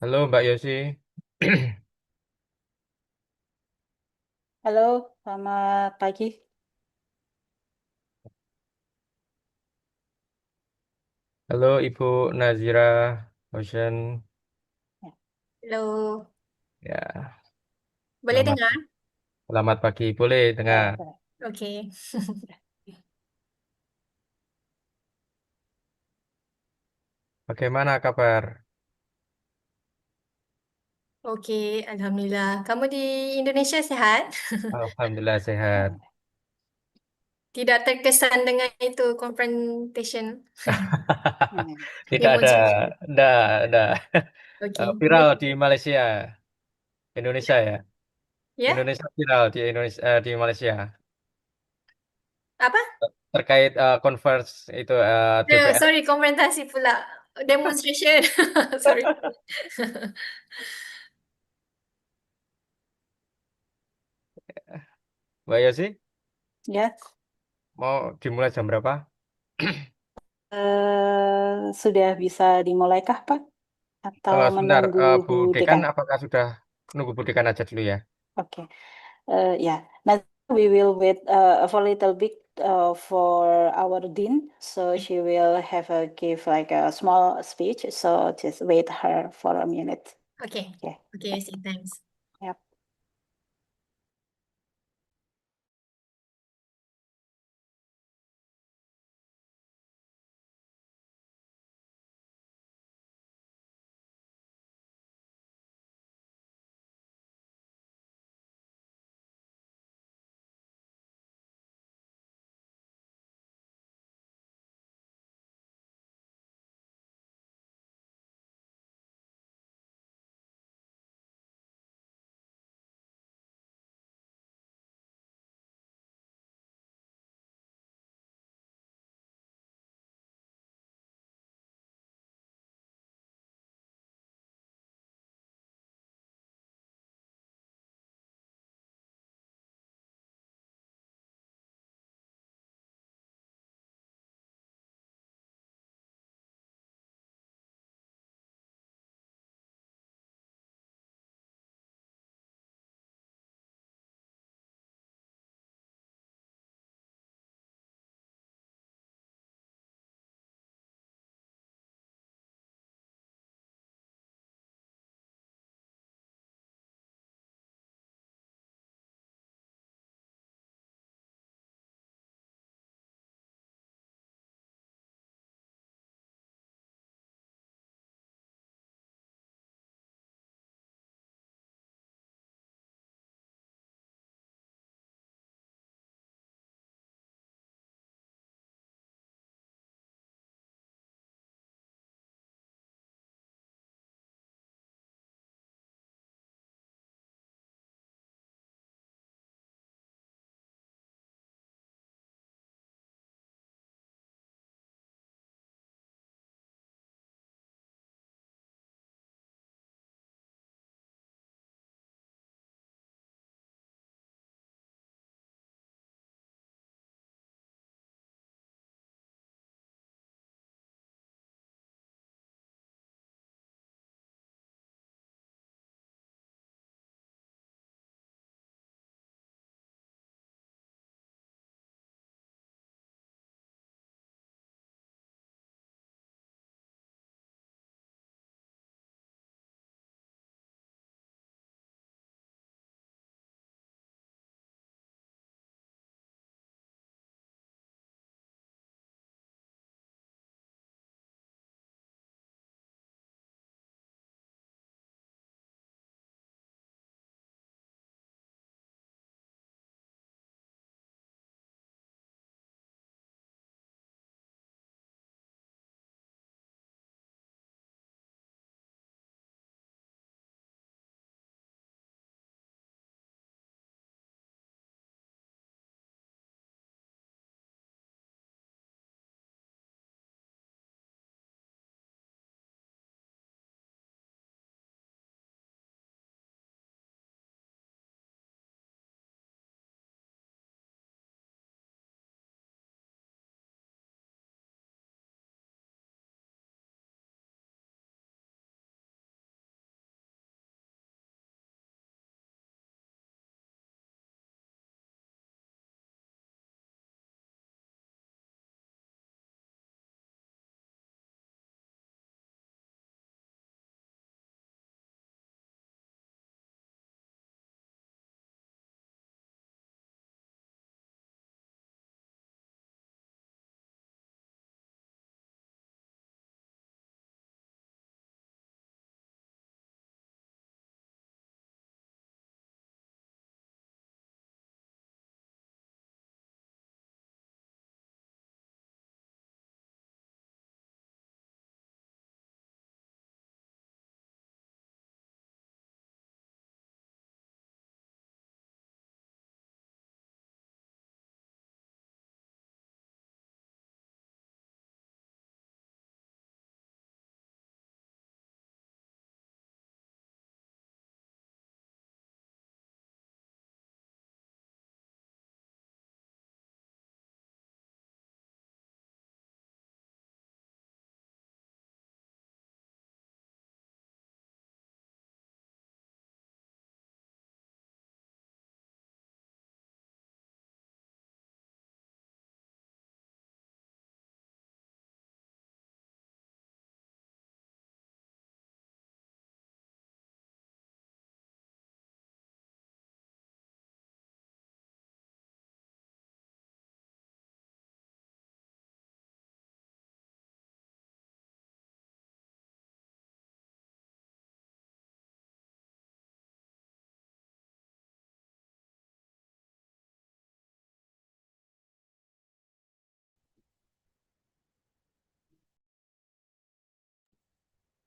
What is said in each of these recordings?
Halo Mbak Yosi. Halo, selamat pagi. Halo Ibu Nazira Hussein. Ya, Halo, Ya, boleh selamat dengar? selamat pagi. Boleh dengar. ya, boleh. Oke, Bagaimana kabar? oke, Alhamdulillah. Kamu di Indonesia sehat? Alhamdulillah sehat. Ya, Tidak terkesan dengan itu confrontation, ya. Tidak ada, demonstration. enggak. Oke, Viral di Malaysia, Indonesia ya. ya? Indonesia viral di Indonesia di Malaysia Apa? terkait converse itu DPR. Sorry, konfrontasi pula. Demonstration. Sorry. Mbak Yosi, Ya, mau dimulai jam berapa? sudah bisa dimulaikah, Pak? Atau Sebentar, menunggu Bu Bu Dekan, Dekan? apakah sudah nunggu Bu Dekan aja dulu ya? Oke, ya. Now we will wait for a little bit for our Dean, so she will have a give like a small speech. So just wait her for a minute. Oke, Okay. oke, see, thanks. Yep.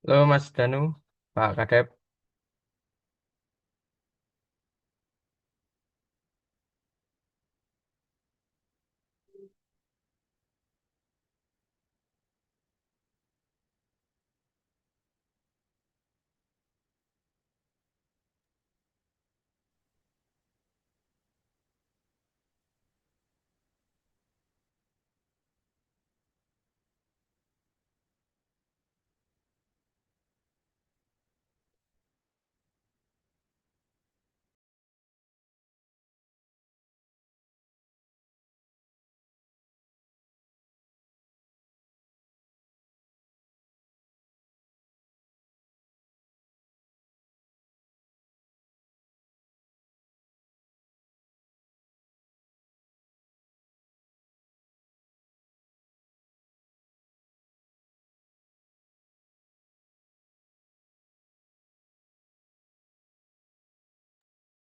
Halo Mas Danu, Pak Kadep.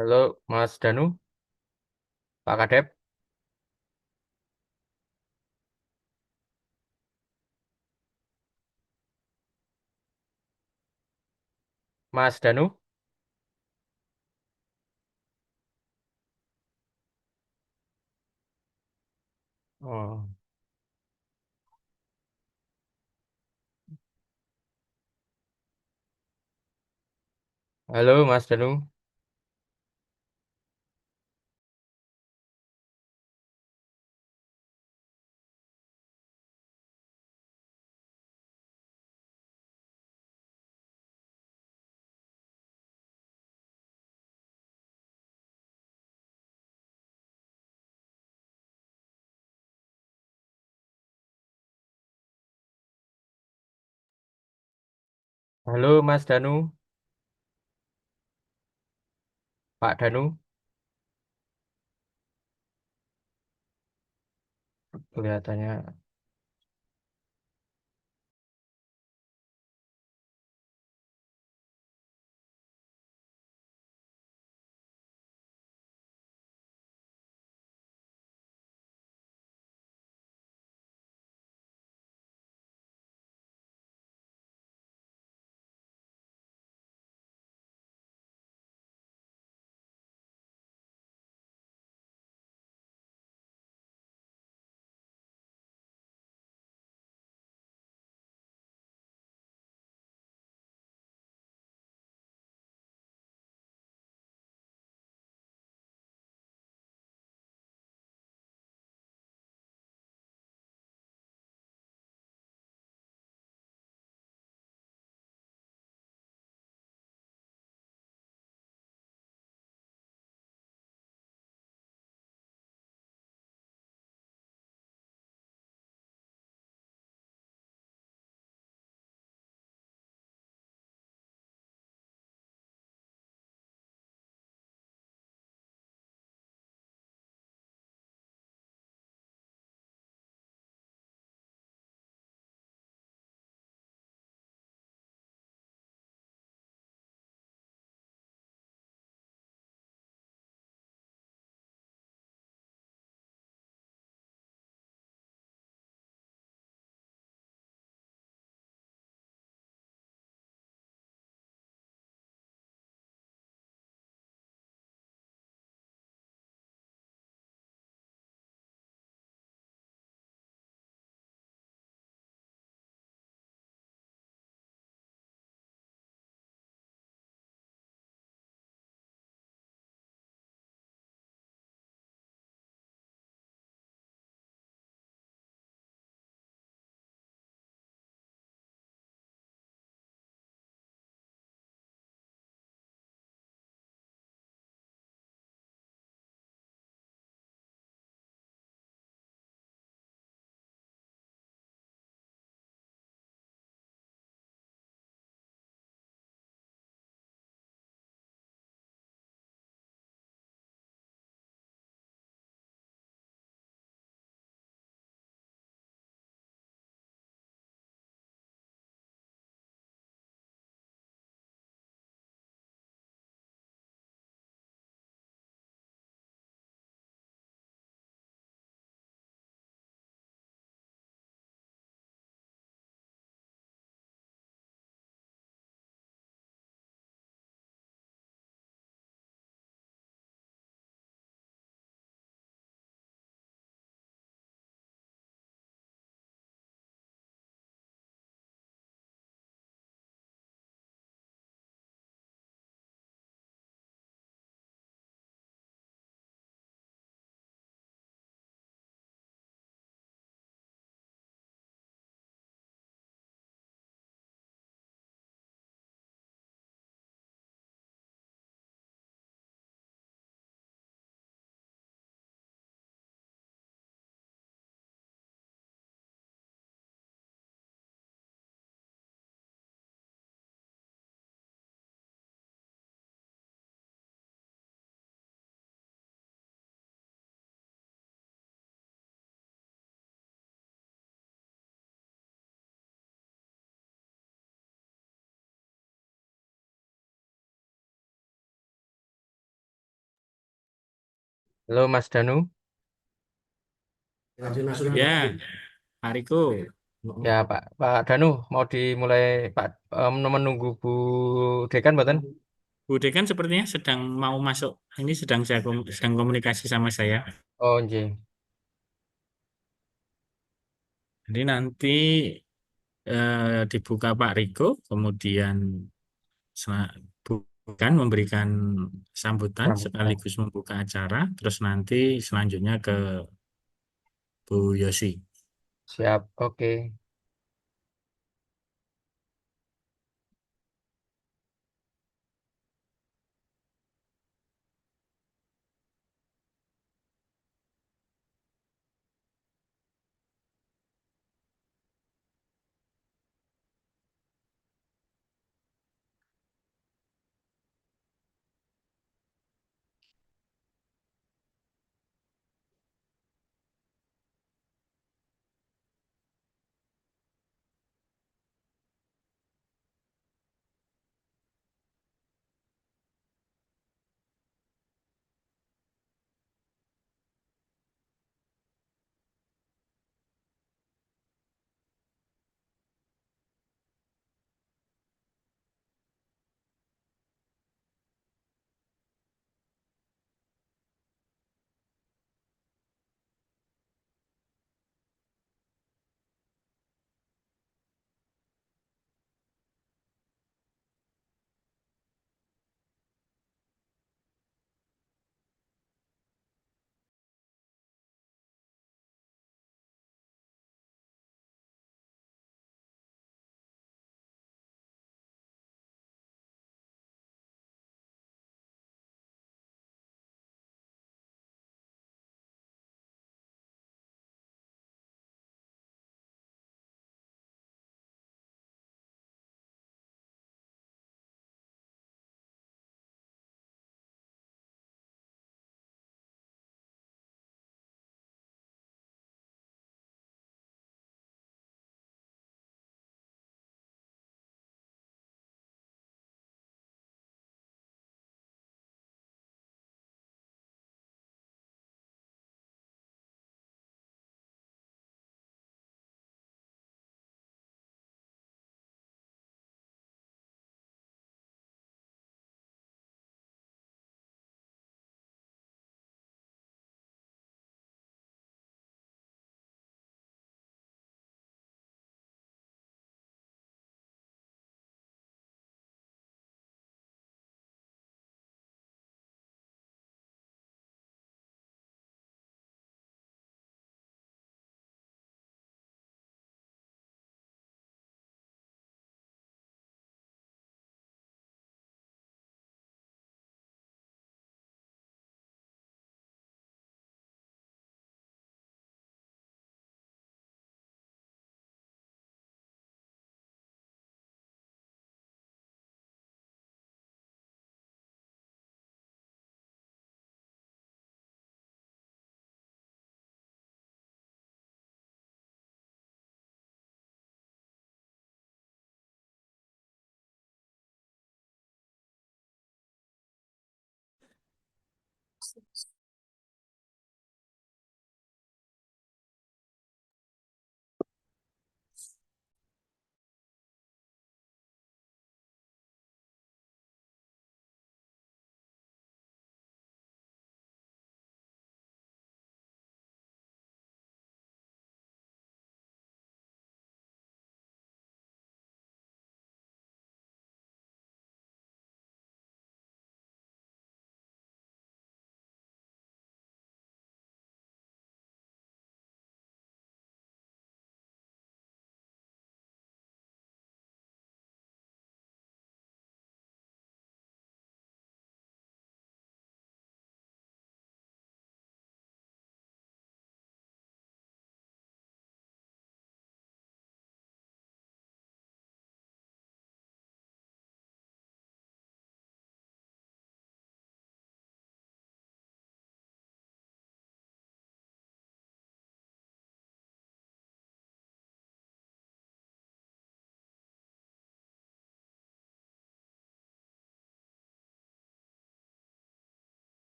Halo Mas Danu, Pak Kadep. Mas Danu. Oh. Halo Mas Danu. Halo Mas Danu, Pak Danu. Kelihatannya Halo Mas Danu. Ya, Pak Riko. Ya Pak Danu mau dimulai Pak menunggu Bu Dekan mboten? Bu Dekan sepertinya sedang mau masuk. Ini sedang komunikasi sama saya. Oh nggih. Jadi nanti dibuka Pak Riko, kemudian Bu Dekan memberikan sambutan sekaligus membuka acara, terus nanti selanjutnya ke Bu Yosi. Siap. Oke.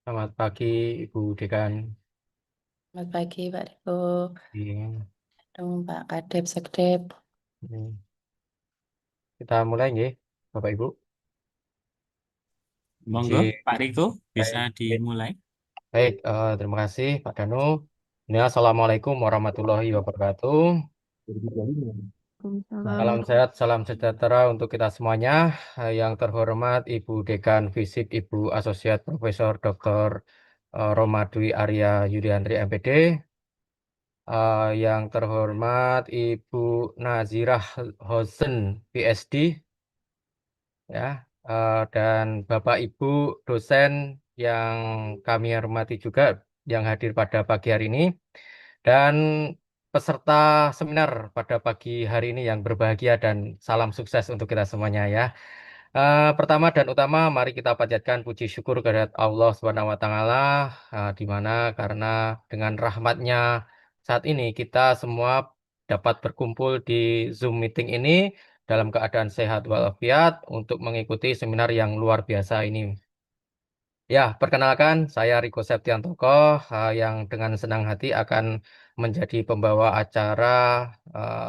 Selamat pagi, Ibu Dekan. Selamat pagi Pak Riko, Iya. dong Pak Kadep, Sekdep. Hmm. Kita mulai nggih, Bapak Ibu. Monggo, Izin. Pak Riko, bisa Baik, dimulai. baik, terima kasih Pak Danu. Ya, Assalamualaikum warahmatullahi wabarakatuh. Salam sehat, salam sejahtera untuk kita semuanya. Yang terhormat Ibu Dekan Fisip, Ibu Asosiat Profesor Dr. Roma Dwi Arya Yudiantri MPD. Yang terhormat Ibu Nazirah Hosen PhD, ya, dan Bapak Ibu dosen yang kami hormati juga yang hadir pada pagi hari ini, dan peserta seminar pada pagi hari ini yang berbahagia, dan salam sukses untuk kita semuanya ya. Pertama dan utama, mari kita panjatkan puji syukur kepada Allah Subhanahu wa Ta'ala, di mana karena dengan rahmatnya saat ini kita semua dapat berkumpul di Zoom meeting ini dalam keadaan sehat walafiat untuk mengikuti seminar yang luar biasa ini. Ya, perkenalkan saya Riko Septiantoko, yang dengan senang hati akan menjadi pembawa acara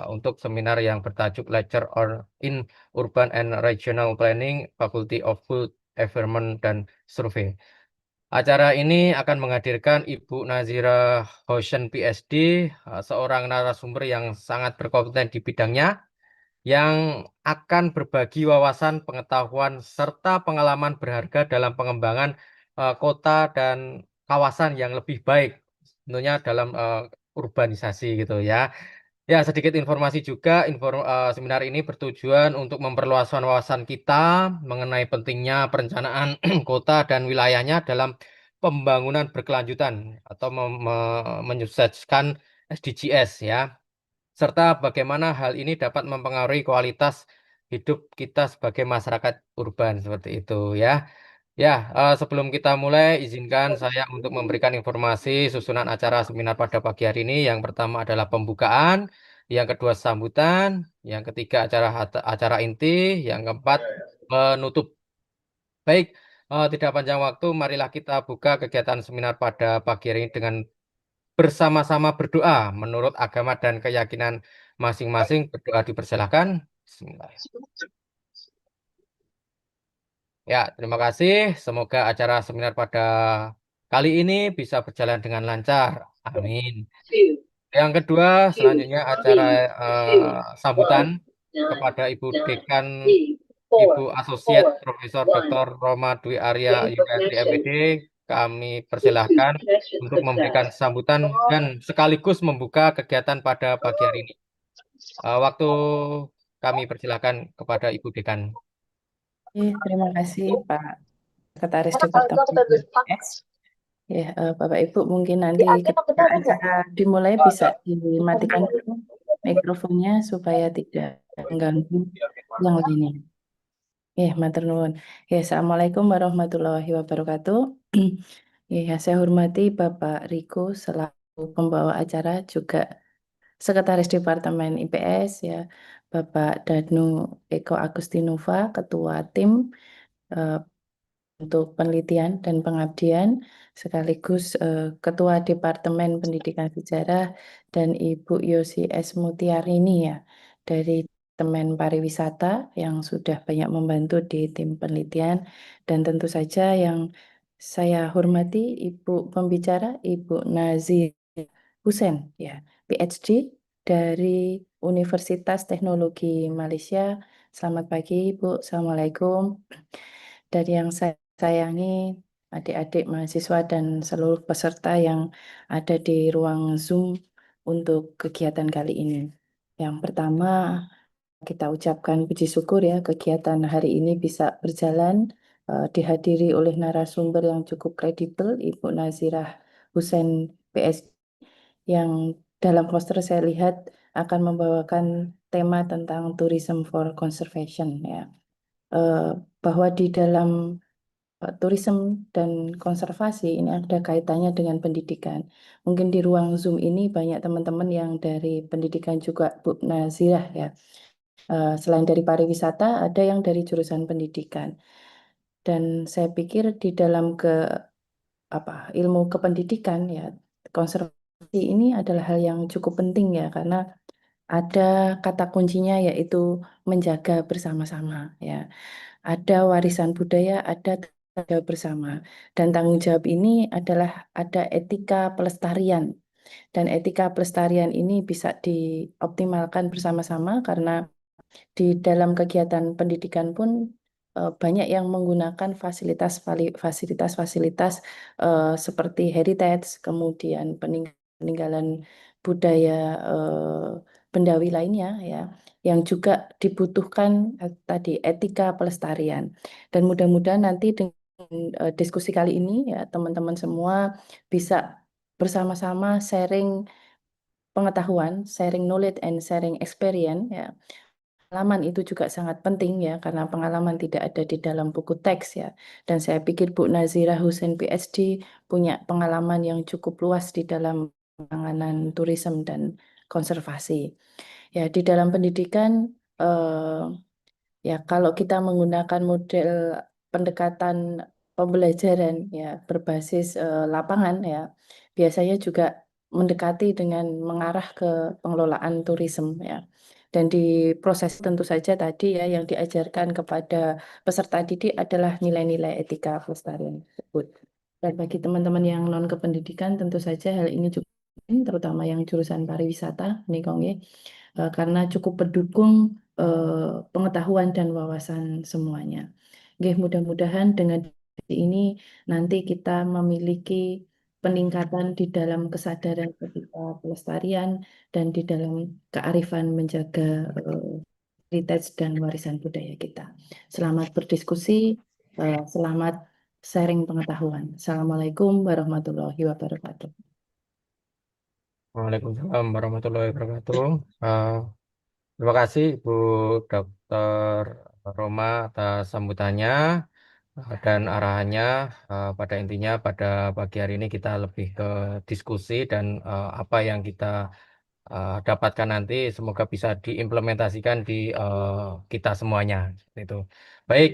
untuk seminar yang bertajuk Lecture in Urban and Regional Planning, Faculty of Food, Environment, dan Survey. Acara ini akan menghadirkan Ibu Nazira Hoshen PhD, seorang narasumber yang sangat berkompeten di bidangnya, yang akan berbagi wawasan, pengetahuan, serta pengalaman berharga dalam pengembangan kota dan kawasan yang lebih baik, tentunya dalam urbanisasi gitu ya. Ya, sedikit informasi juga, seminar ini bertujuan untuk memperluas wawasan kita mengenai pentingnya perencanaan kota dan wilayahnya dalam pembangunan berkelanjutan atau menyukseskan SDGs ya, serta bagaimana hal ini dapat mempengaruhi kualitas hidup kita sebagai masyarakat urban seperti itu ya. Ya, sebelum kita mulai, izinkan saya untuk memberikan informasi susunan acara seminar pada pagi hari ini. Yang pertama adalah pembukaan, yang kedua sambutan, yang ketiga acara inti, yang keempat penutup. Baik, tidak panjang waktu, marilah kita buka kegiatan seminar pada pagi hari ini dengan bersama-sama berdoa menurut agama dan keyakinan masing-masing. Berdoa dipersilahkan. Bismillah. Ya, terima kasih. Semoga acara seminar pada kali ini bisa berjalan dengan lancar. Amin. Yang kedua, selanjutnya acara sambutan kepada Ibu Dekan, Ibu Asosiat Profesor Dr. Roma Dwi Arya Yuliantri MPD. Kami persilahkan untuk memberikan sambutan dan sekaligus membuka kegiatan pada pagi hari ini. Waktu kami persilahkan kepada Ibu Dekan. Terima kasih Pak Sekretaris Departemen IPS. Ya, Bapak Ibu mungkin nanti ketika acara dimulai bisa dimatikan dulu mikrofonnya supaya tidak mengganggu yang lainnya. Matur nuwun. Assalamualaikum warahmatullahi wabarakatuh. Saya hormati Bapak Riko selaku pembawa acara, juga Sekretaris Departemen IPS ya, Bapak Danu Eko Agustinova, Ketua Tim untuk Penelitian dan Pengabdian, sekaligus Ketua Departemen Pendidikan Sejarah, dan Ibu Yosi S. Mutiarini ya, dari Departemen Pariwisata yang sudah banyak membantu di tim penelitian, dan tentu saja yang saya hormati Ibu pembicara, Ibu Nazir Hussein ya, PhD dari Universitas Teknologi Malaysia. Selamat pagi Ibu, Assalamualaikum. Dan yang saya sayangi adik-adik mahasiswa dan seluruh peserta yang ada di ruang Zoom untuk kegiatan kali ini. Yang pertama, kita ucapkan puji syukur ya, kegiatan hari ini bisa berjalan, dihadiri oleh narasumber yang cukup kredibel, Ibu Nazirah Hussein PS, yang dalam poster saya lihat akan membawakan tema tentang tourism for conservation ya. Bahwa di dalam tourism dan konservasi ini ada kaitannya dengan pendidikan. Mungkin di ruang Zoom ini banyak teman-teman yang dari pendidikan juga, Bu Nazirah ya. Selain dari pariwisata, ada yang dari jurusan pendidikan. Dan saya pikir di dalam ilmu kependidikan ya, konservasi ini adalah hal yang cukup penting ya, karena ada kata kuncinya yaitu menjaga bersama-sama ya. Ada warisan budaya, ada tanggung jawab bersama. Dan tanggung jawab ini adalah ada etika pelestarian. Dan etika pelestarian ini bisa dioptimalkan bersama-sama karena di dalam kegiatan pendidikan pun banyak yang menggunakan fasilitas-fasilitas seperti heritage, kemudian peninggalan budaya bendawi lainnya ya, yang juga dibutuhkan tadi etika pelestarian. Dan mudah-mudahan nanti dengan diskusi kali ini ya teman-teman semua bisa bersama-sama sharing pengetahuan, sharing knowledge and sharing experience ya. Pengalaman itu juga sangat penting ya, karena pengalaman tidak ada di dalam buku teks ya. Dan saya pikir Bu Nazirah Hussein PhD punya pengalaman yang cukup luas di dalam penanganan tourism dan konservasi. Ya, di dalam pendidikan ya kalau kita menggunakan model pendekatan pembelajaran ya berbasis lapangan ya, biasanya juga mendekati dengan mengarah ke pengelolaan tourism ya. Dan di proses tentu saja tadi ya yang diajarkan kepada peserta didik adalah nilai-nilai etika pelestarian tersebut. Dan bagi teman-teman yang non kependidikan tentu saja hal ini juga penting, terutama yang jurusan pariwisata nih Kong ya, karena cukup mendukung pengetahuan dan wawasan semuanya. Oke, mudah-mudahan dengan ini nanti kita memiliki peningkatan di dalam kesadaran ketika pelestarian dan di dalam kearifan menjaga heritage dan warisan budaya kita. Selamat berdiskusi, selamat sharing pengetahuan. Assalamualaikum warahmatullahi wabarakatuh. Waalaikumsalam warahmatullahi wabarakatuh. Terima kasih Bu Dr. Roma atas sambutannya dan arahannya. Pada intinya pada pagi hari ini kita lebih ke diskusi dan apa yang kita dapatkan nanti semoga bisa diimplementasikan di kita semuanya. Itu. Baik,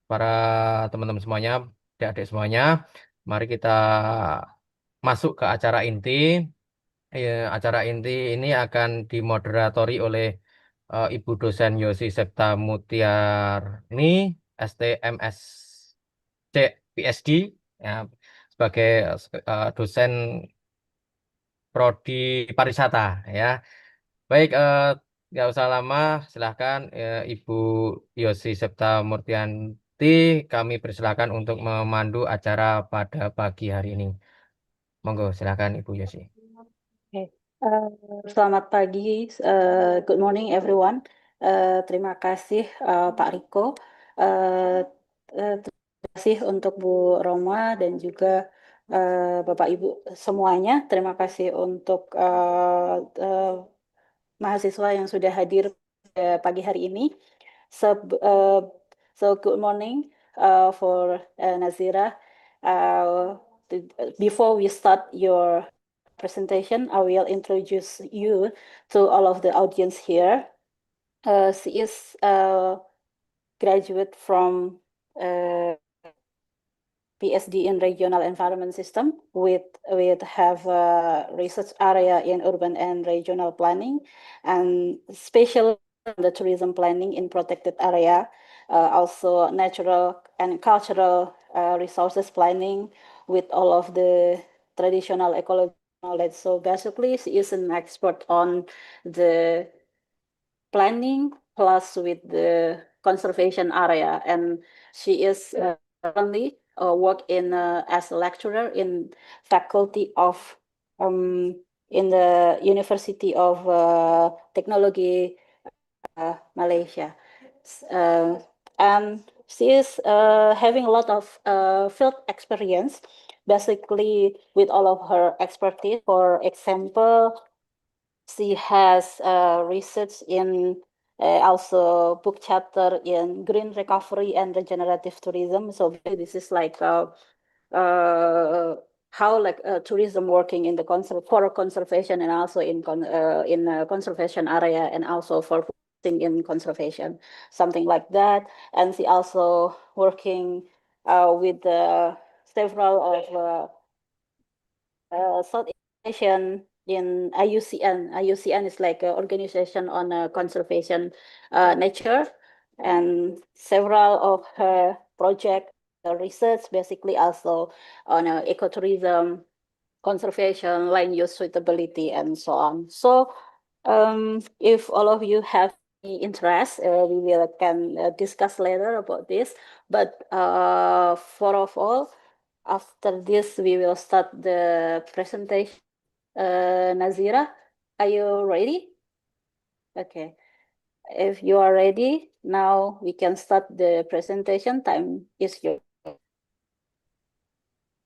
para teman-teman semuanya, adik-adik semuanya, mari kita masuk ke acara inti. Acara inti ini akan dimoderatori oleh Ibu dosen Yosi Septa Mutiarni, STMSC PhD, ya, sebagai dosen Prodi Pariwisata, ya. Baik, nggak usah lama, silahkan Ibu Yosi Septa Murtianti, kami persilahkan untuk memandu acara pada pagi hari ini. Monggo, silahkan Ibu Yosi. Okay. Selamat pagi, good morning everyone. Terima kasih Pak Riko. Terima kasih untuk Bu Roma dan juga Bapak Ibu semuanya. Terima kasih untuk mahasiswa yang sudah hadir pagi hari ini. So good morning for Nazira. Before we start your presentation, I will introduce you to all of the audience here. She is a graduate from PhD in Regional Environment System with have a research area in urban and regional planning and special the tourism planning in protected area, also natural and cultural resources planning with all of the traditional ecology knowledge. So basically, she is an expert on the planning plus with the conservation area, and she is currently work in as a lecturer in faculty of in the University of Technology Malaysia, and she is having a lot of field experience, basically with all of her expertise. For example, she has research in also book chapter in green recovery and regenerative tourism. So this is like how like tourism working in the for conservation and also in conservation area and also for in conservation, something like that. And she also working with the several of South Asian in IUCN. IUCN is like an organization on conservation nature, and several of her project research basically also on ecotourism, conservation, land use suitability, and so on. So if all of you have any interest, we will can discuss later about this. But for of all, after this, we will start the presentation. Nazira, are you ready? Okay. If you are ready, now we can start the presentation. Time is yours.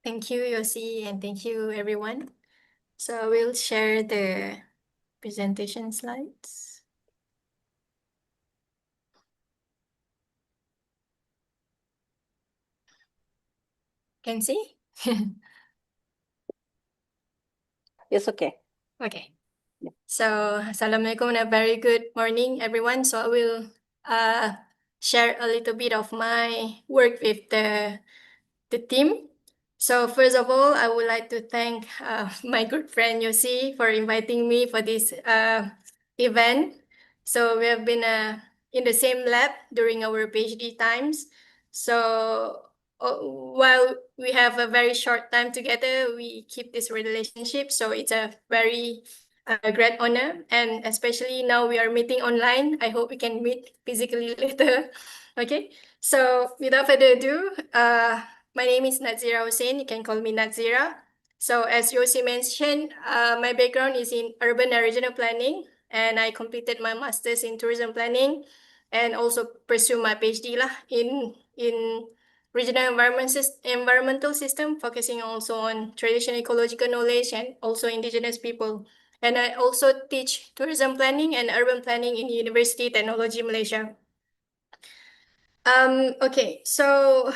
Thank you, Yossi, and thank you, everyone. So I will share the presentation slides. Can see? It's okay. Okay. Yeah. So, Assalamualaikum and a very good morning, everyone. So I will share a little bit of my work with the team. So first of all, I would like to thank my good friend Yossi for inviting me for this event. So we have been in the same lab during our PhD times. So while we have a very short time together, we keep this relationship. So it's a very great honor. And especially now we are meeting online. I hope we can meet physically later. Okay. So without further ado, my name is Nazira Hussein. You can call me Nazira. So as Yossi mentioned, my background is in urban and regional planning, and I completed my master's in tourism planning, and also pursue my PhD in regional environmental system, focusing also on traditional ecological knowledge and also indigenous people. And I also teach tourism planning and urban planning in University Technology Malaysia. Okay, so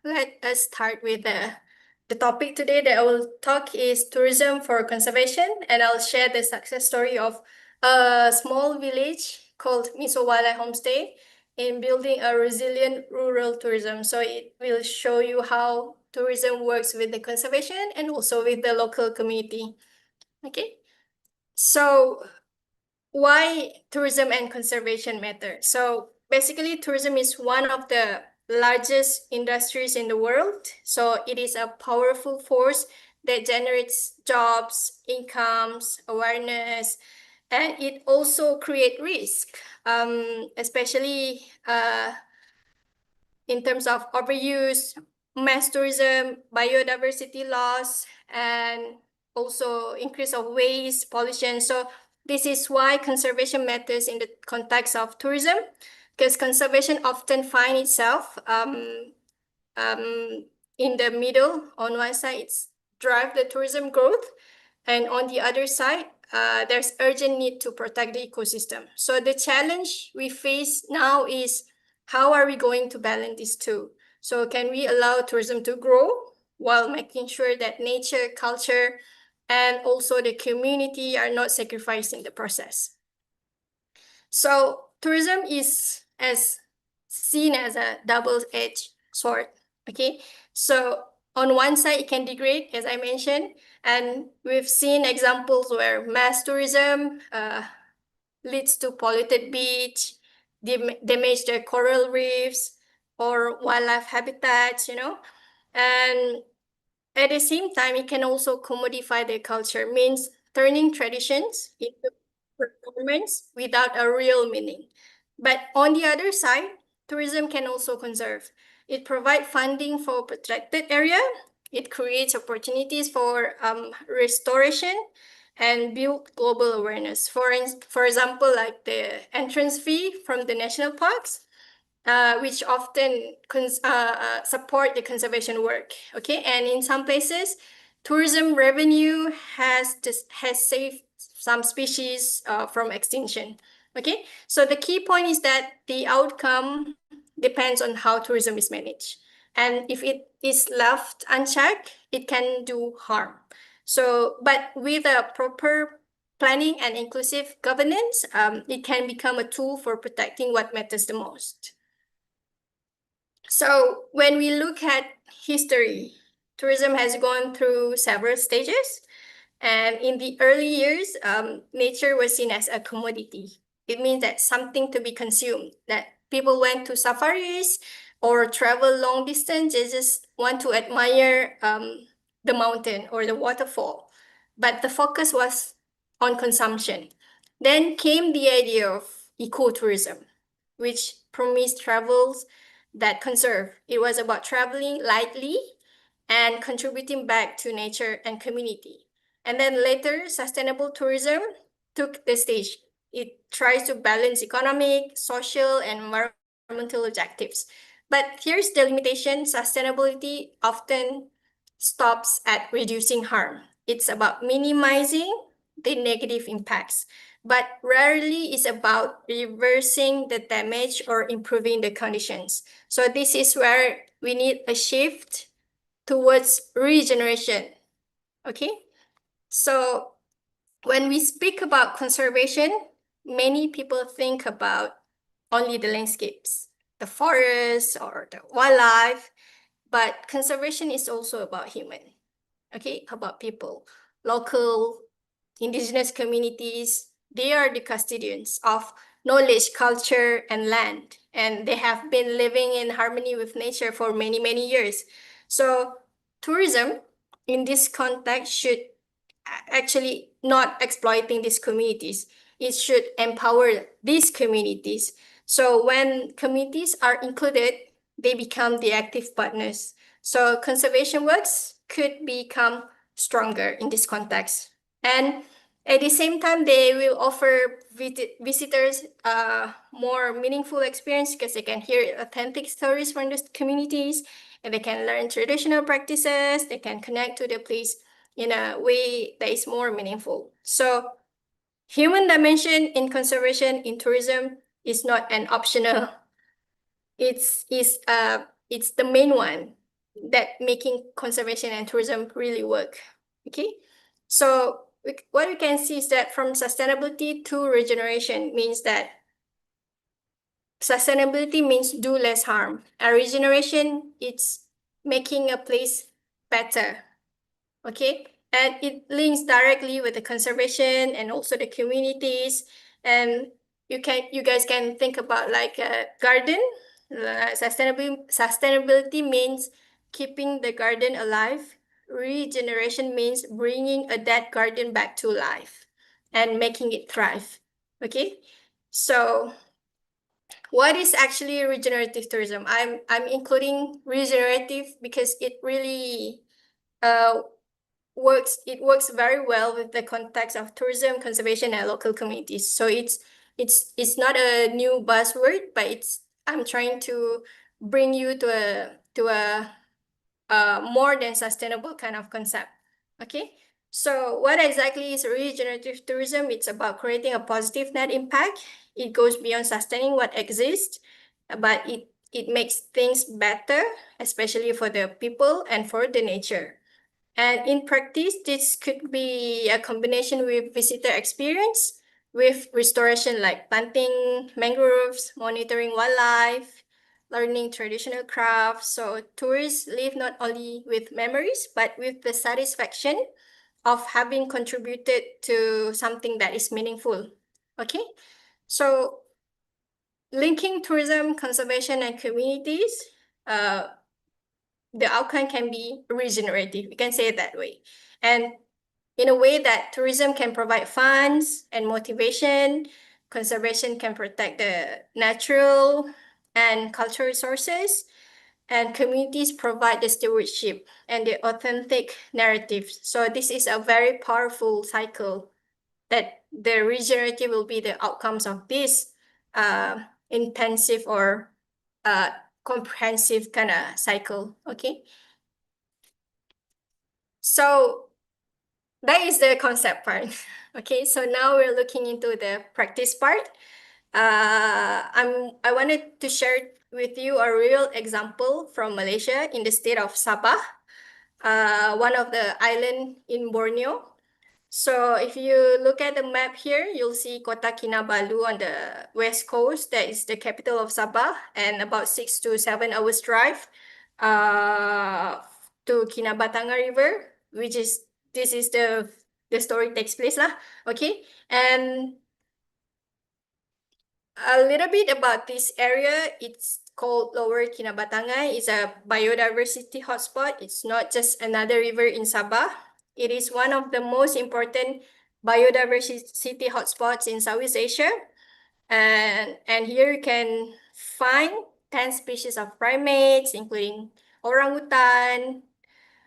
let us start with the topic today that I will talk is tourism for conservation, and I'll share the success story of a small village called Misowala Homestay in building a resilient rural tourism. So it will show you how tourism works with the conservation and also with the local community. Okay, so why tourism and conservation matter? So basically, tourism is one of the largest industries in the world. So it is a powerful force that generates jobs, incomes, awareness, and it also creates risk, especially in terms of overuse, mass tourism, biodiversity loss, and also increase of waste, pollution. So this is why conservation matters in the context of tourism, because conservation often finds itself in the middle. On one side, it's drive the tourism growth, and on the other side, there's urgent need to protect the ecosystem. So the challenge we face now is how are we going to balance these two? So can we allow tourism to grow while making sure that nature, culture, and also the community are not sacrificed in the process? So tourism is seen as a double-edged sword, okay? So on one side, it can degrade, as I mentioned, and we've seen examples where mass tourism leads to polluted beach, damage the coral reefs or wildlife habitats, and at the same time, it can also commodify the culture, means turning traditions into performance without a real meaning. But on the other side, tourism can also conserve. It provides funding for protected area. It creates opportunities for restoration and build global awareness. For example, like the entrance fee from the national parks, which often support the conservation work. Okay, and in some places, tourism revenue has saved some species from extinction. Okay, so the key point is that the outcome depends on how tourism is managed, and if it is left unchecked, it can do harm. So, but with a proper planning and inclusive governance, it can become a tool for protecting what matters the most. So when we look at history, tourism has gone through several stages. And in the early years, nature was seen as a commodity. It means that something to be consumed, that people went to safaris or travel long distance, they just want to admire the mountain or the waterfall. But the focus was on consumption. Then came the idea of ecotourism, which promised travels that conserve. It was about traveling lightly and contributing back to nature and community. And then later, sustainable tourism took the stage. It tries to balance economic, social, and environmental objectives. But here's the limitation: sustainability often stops at reducing harm. It's about minimizing the negative impacts, but rarely is about reversing the damage or improving the conditions. So this is where we need a shift towards regeneration. Okay, so when we speak about conservation, many people think about only the landscapes, the forests or the wildlife, but conservation is also about human, okay, about people, local, indigenous communities. They are the custodians of knowledge, culture, and land, and they have been living in harmony with nature for many, many years. So tourism in this context should actually not exploiting these communities. It should empower these communities. So when communities are included, they become the active partners. So conservation works could become stronger in this context. And at the same time, they will offer visitors more meaningful experience because they can hear authentic stories from the communities, and they can learn traditional practices. They can connect to the place in a way that is more meaningful. So human dimension in conservation in tourism is not an optional. It's the main one that making conservation and tourism really work. Okay, so what we can see is that from sustainability to regeneration means that sustainability means do less harm, and regeneration, it's making a place better. Okay, and it links directly with the conservation and also the communities. And you guys can think about like a garden. Sustainability means keeping the garden alive. Regeneration means bringing a dead garden back to life and making it thrive. Okay, so what is actually regenerative tourism? I'm including regenerative because it really works very well with the context of tourism, conservation, and local communities. So it's not a new buzzword, but I'm trying to bring you to a more than sustainable kind of concept. Okay, so what exactly is regenerative tourism? It's about creating a positive net impact. It goes beyond sustaining what exists, but it makes things better, especially for the people and for the nature. And in practice, this could be a combination with visitor experience, with restoration like planting mangroves, monitoring wildlife, learning traditional crafts. So tourists leave not only with memories, but with the satisfaction of having contributed to something that is meaningful. Okay, so linking tourism, conservation, and communities, the outcome can be regenerative. We can say it that way. And in a way that tourism can provide funds and motivation, conservation can protect the natural and cultural resources, and communities provide the stewardship and the authentic narratives. So this is a very powerful cycle that the regenerative will be the outcomes of this intensive or comprehensive kind of cycle. Okay, so that is the concept part. Okay, so now we're looking into the practice part. I wanted to share with you a real example from Malaysia in the state of Sabah, one of the island in Borneo. So if you look at the map here, you'll see Kota Kinabalu on the west coast. That is the capital of Sabah, and about 6 to 7 hours drive to Kinabatangan River, which is this is the story takes place lah. Okay, and a little bit about this area. It's called Lower Kinabatangan. It's a biodiversity hotspot. It's not just another river in Sabah. It is one of the most important biodiversity hotspots in Southeast Asia. And here you can find 10 species of primates, including orangutan,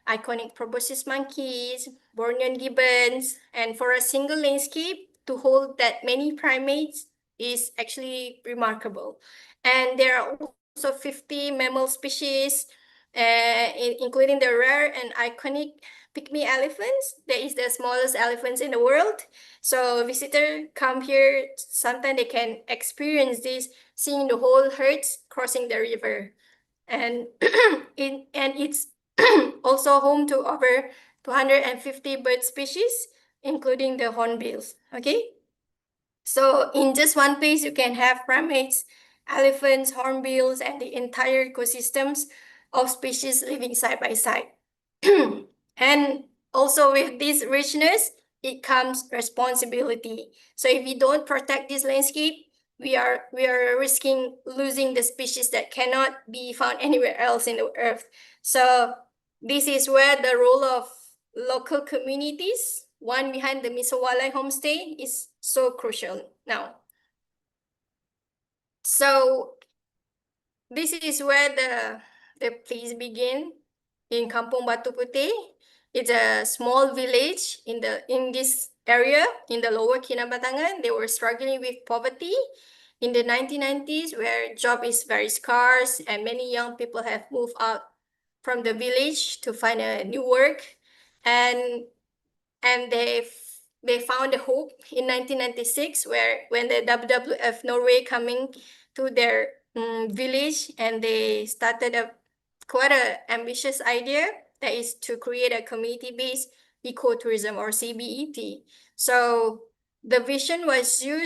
iconic proboscis monkeys, Bornean gibbons, and for a single landscape to hold that many primates is actually remarkable. And there are also 50 mammal species, including the rare and iconic pygmy elephants. That is the smallest elephants in the world. So visitors come here, sometimes they can experience this, seeing the whole herds crossing the river. And it's also home to over 250 bird species, including the hornbills. Okay, so in just one place, you can have primates, elephants, hornbills, and the entire ecosystems of species living side by side. And also with this richness, it comes responsibility. So if we don't protect this landscape, we are risking losing the species that cannot be found anywhere else in the earth. So this is where the role of local communities, one behind the Miso Walai homestay, is so crucial now. So this is where the place begin in Kampung Batu Putih. It's a small village in this area in the Lower Kinabatangan. They were struggling with poverty in the 1990s, where job is very scarce and many young people have moved out from the village to find a new work, and they found a hope in 1996, when the WWF Norway coming to their village, and they started quite an ambitious idea, that is to create a community-based ecotourism, or CBET. So the vision was they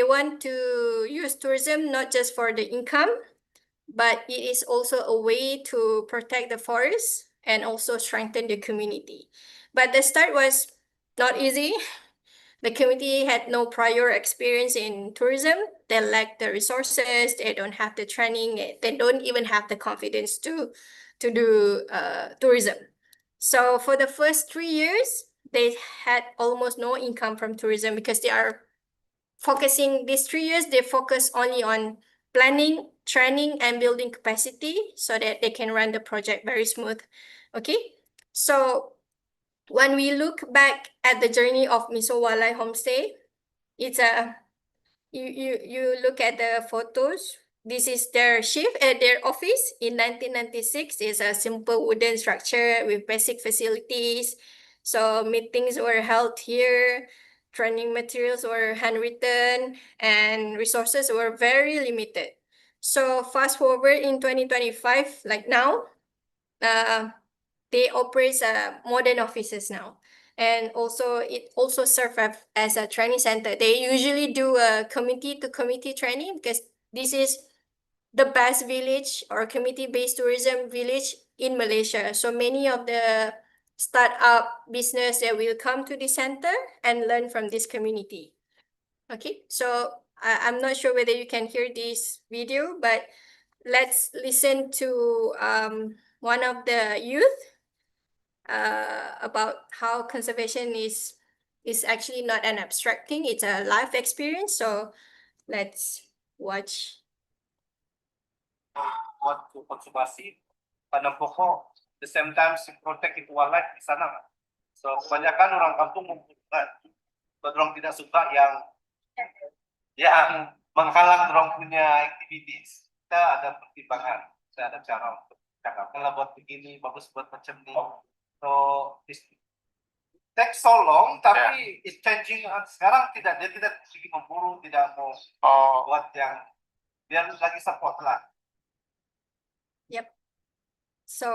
want to use tourism not just for the income, but it is also a way to protect the forest and also strengthen the community. But the start was not easy. The community had no prior experience in tourism. They lack the resources. They don't have the training. They don't even have the confidence to do tourism. So for the first 3 years, they had almost no income from tourism, because they are focusing these 3 years. They focus only on planning, training, and building capacity so that they can run the project very smooth. Okay, so when we look back at the journey of Miso Walai Homestay, it's you look at the photos. This is their shift at their office in 1996. It's a simple wooden structure with basic facilities. So meetings were held here, training materials were handwritten, and resources were very limited. So fast forward in 2025, like now, they operate modern offices now. And also it also serves as a training center. They usually do a community-to-community training, because this is the best village or community-based tourism village in Malaysia. So many of the startup business, they will come to the center and learn from this community. Okay, so I'm not sure whether you can hear this video, but let's listen to one of the youth about how conservation is actually not an abstract thing, it's a life experience. So let's watch. Buat konservasi tanam pokok, the same time protect itu wildlife di sana. So kebanyakan orang kampung membutuhkan, orang tidak suka yang menghalang orang punya activities. Kita ada pertimbangan, kita ada cara untuk cakap, kalau buat begini bagus buat macam ni. So this takes so long, tapi it's changing. Sekarang dia tidak sedikit memburu, tidak mau buat yang biar lagi support lah. Yep. So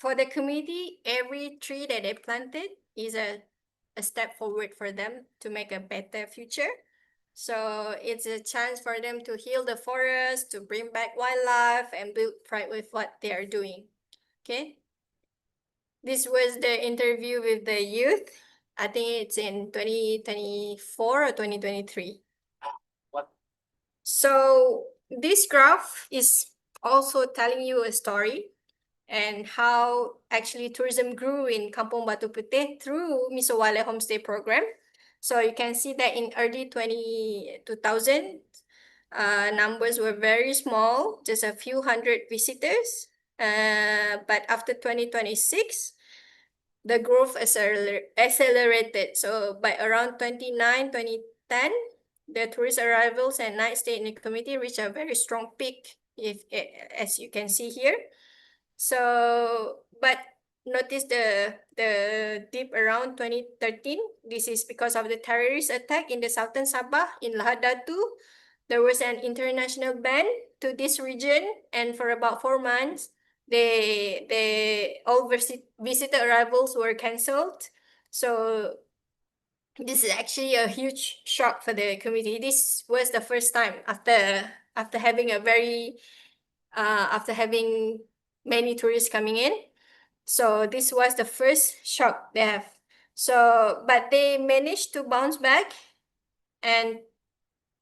for the community, every tree that they planted is a step forward for them to make a better future. So it's a chance for them to heal the forest, to bring back wildlife, and build pride with what they are doing. Okay. This was the interview with the youth. I think it's in 2024 or 2023. What? So this graph is also telling you a story and how actually tourism grew in Kampung Batu Putih through Misowale Homestay program. So you can see that in early 2000, numbers were very small, just a few hundred visitors. But after 2026, the growth accelerated. So by around 2010, the tourist arrivals and night stay in the community reached a very strong peak, as you can see here. So, but notice the dip around 2013. This is because of the terrorist attack in the southern Sabah in Lahad Datu. There was an international ban to this region, and for about 4 months, all visitor arrivals were cancelled. So this is actually a huge shock for the community. This was the first time after having after having many tourists coming in. So this was the first shock they have. So, but they managed to bounce back, and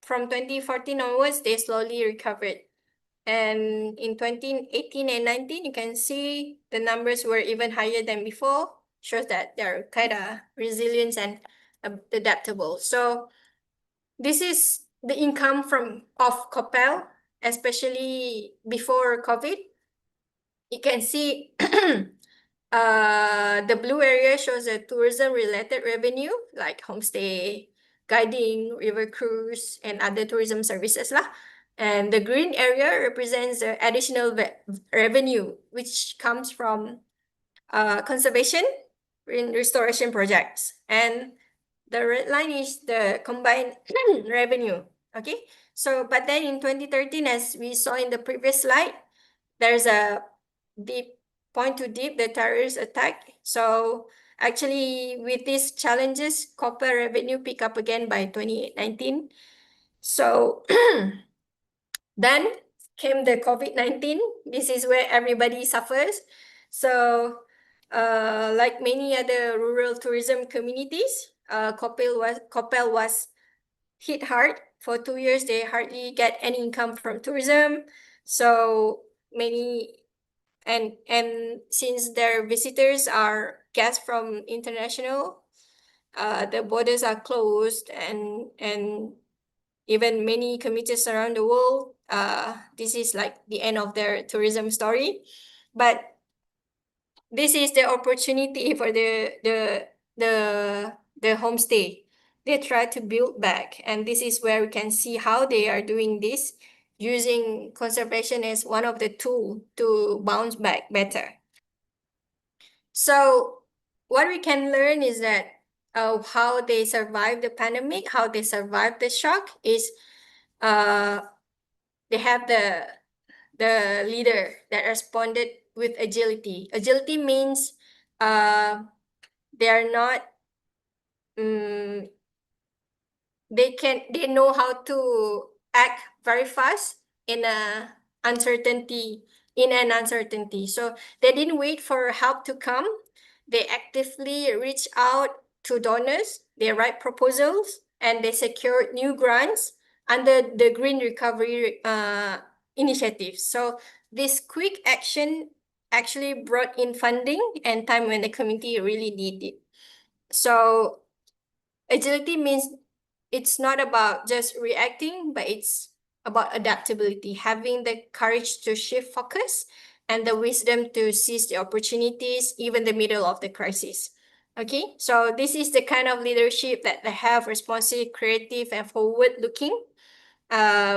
from 2014 onwards, they slowly recovered. And in 2018 and 19, you can see the numbers were even higher than before, shows that they're kind of resilient and adaptable. So this is the income of Copel, especially before COVID. You can see the blue area shows the tourism-related revenue, like homestay, guiding, river cruise, and other tourism services lah. And the green area represents the additional revenue, which comes from conservation and restoration projects. And the red line is the combined revenue. Okay, so but then in 2013, as we saw in the previous slide, there's a deep point to deep the terrorist attack. So actually, with these challenges, copper revenue pick up again by 2019. So then came the COVID-19. This is where everybody suffers. So like many other rural tourism communities, Copel was hit hard. For 2 years, they hardly get any income from tourism. So many, and since their visitors are guests from international, the borders are closed, and even many communities around the world, this is like the end of their tourism story. But this is the opportunity for the homestay. They try to build back, and this is where we can see how they are doing this, using conservation as one of the tools to bounce back better. So what we can learn is that how they survived the pandemic, how they survived the shock is they have the leader that responded with agility. Agility means they are not they know how to act very fast in an uncertainty. So they didn't wait for help to come. They actively reach out to donors, they write proposals, and they secured new grants under the Green Recovery initiative. So this quick action actually brought in funding and time when the community really needed it. So agility means it's not about just reacting, but it's about adaptability, having the courage to shift focus and the wisdom to seize the opportunities, even in the middle of the crisis. Okay, so this is the kind of leadership that they have, responsive, creative, and forward-looking,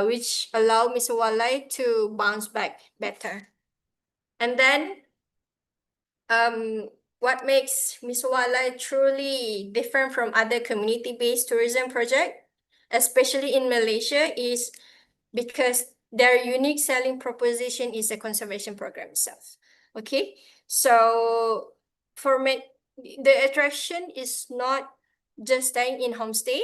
which allow Misowale to bounce back better. And then, what makes Misowale truly different from other community-based tourism projects, especially in Malaysia, is because their unique selling proposition is the conservation program itself. Okay, so for me, the attraction is not just staying in homestay,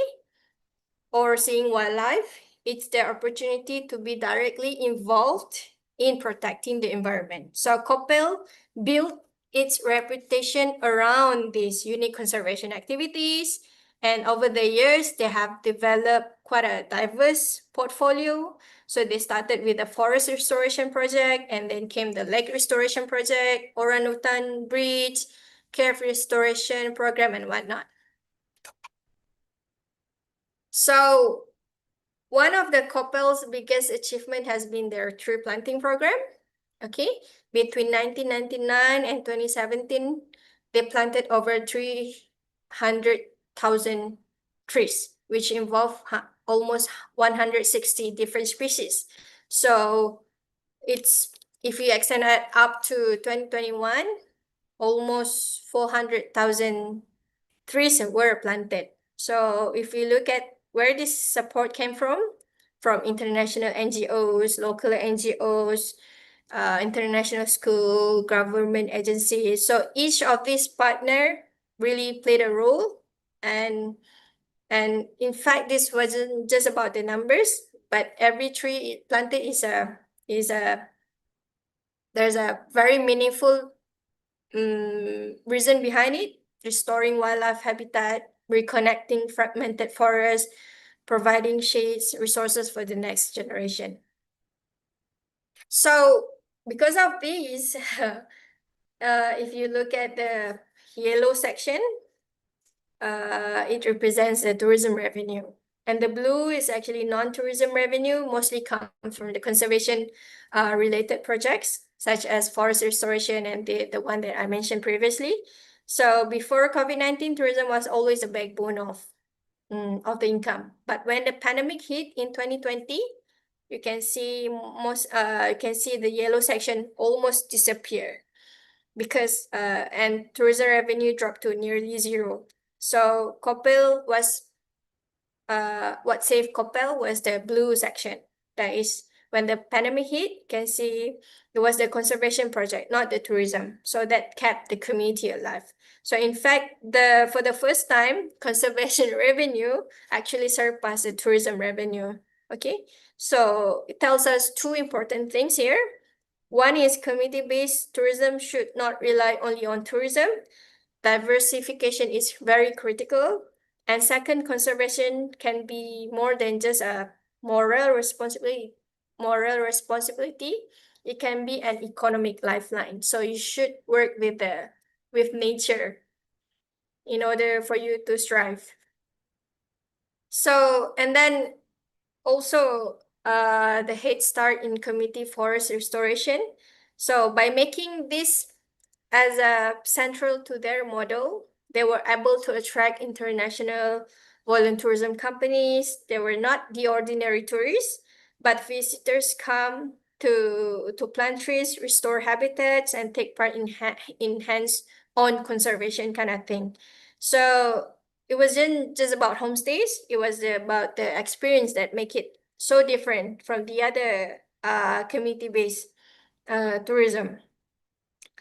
or seeing wildlife, it's their opportunity to be directly involved in protecting the environment. So Koppel built its reputation around these unique conservation activities. And over the years, they have developed quite a diverse portfolio. So they started with the forest restoration project, and then came the lake restoration project, Orangutan Bridge, cave restoration program, and whatnot. So one of the Koppel's biggest achievement has been their tree planting program. Okay, between 1999 and 2017, they planted over 300,000 trees, which involve almost 160 different species. So it's, if you extend it up to 2021, almost 400,000 trees were planted. So if you look at where this support came from international NGOs, local NGOs, international school, government agencies. So each of these partner really played a role. And in fact, this wasn't just about the numbers, but every tree planted there's a very meaningful reason behind it: restoring wildlife habitat, reconnecting fragmented forests, providing shades, resources for the next generation. So because of these, if you look at the yellow section, it represents the tourism revenue. And the blue is actually non-tourism revenue, mostly comes from the conservation related projects, such as forest restoration and the one that I mentioned previously. So before COVID-19, tourism was always a backbone of the income. But when the pandemic hit in 2020, you can see the yellow section almost disappear, because and tourism revenue dropped to nearly zero. So Koppel was what saved Koppel was the blue section. That is, when the pandemic hit, you can see it was the conservation project, not the tourism. So that kept the community alive. So in fact, for the first time, conservation revenue actually surpassed the tourism revenue. Okay, so it tells us two important things here. One is community-based tourism should not rely only on tourism. Diversification is very critical. And second, conservation can be more than just a moral responsibility. It can be an economic lifeline. So you should work with nature in order for you to strive. So, and then also the head start in community forest restoration. So by making this as a central to their model, they were able to attract international volunteerism companies. They were not the ordinary tourists, but visitors come to plant trees, restore habitats, and take part in hands-on conservation kind of thing. So it wasn't just about homestays. It was about the experience that make it so different from the other community-based tourism.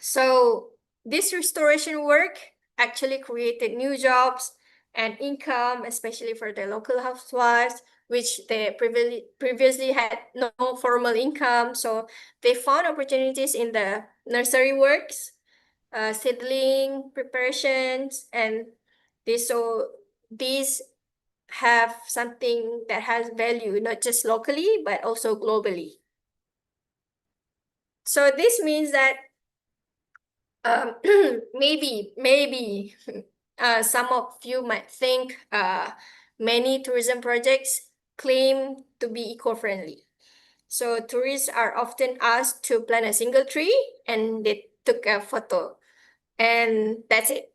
So this restoration work actually created new jobs and income, especially for the local housewives, which they previously had no formal income. So they found opportunities in the nursery works, seedling preparations, and these have something that has value, not just locally, but also globally. So this means that maybe some of you might think many tourism projects claim to be eco-friendly. So tourists are often asked to plant a single tree and they took a photo and that's it.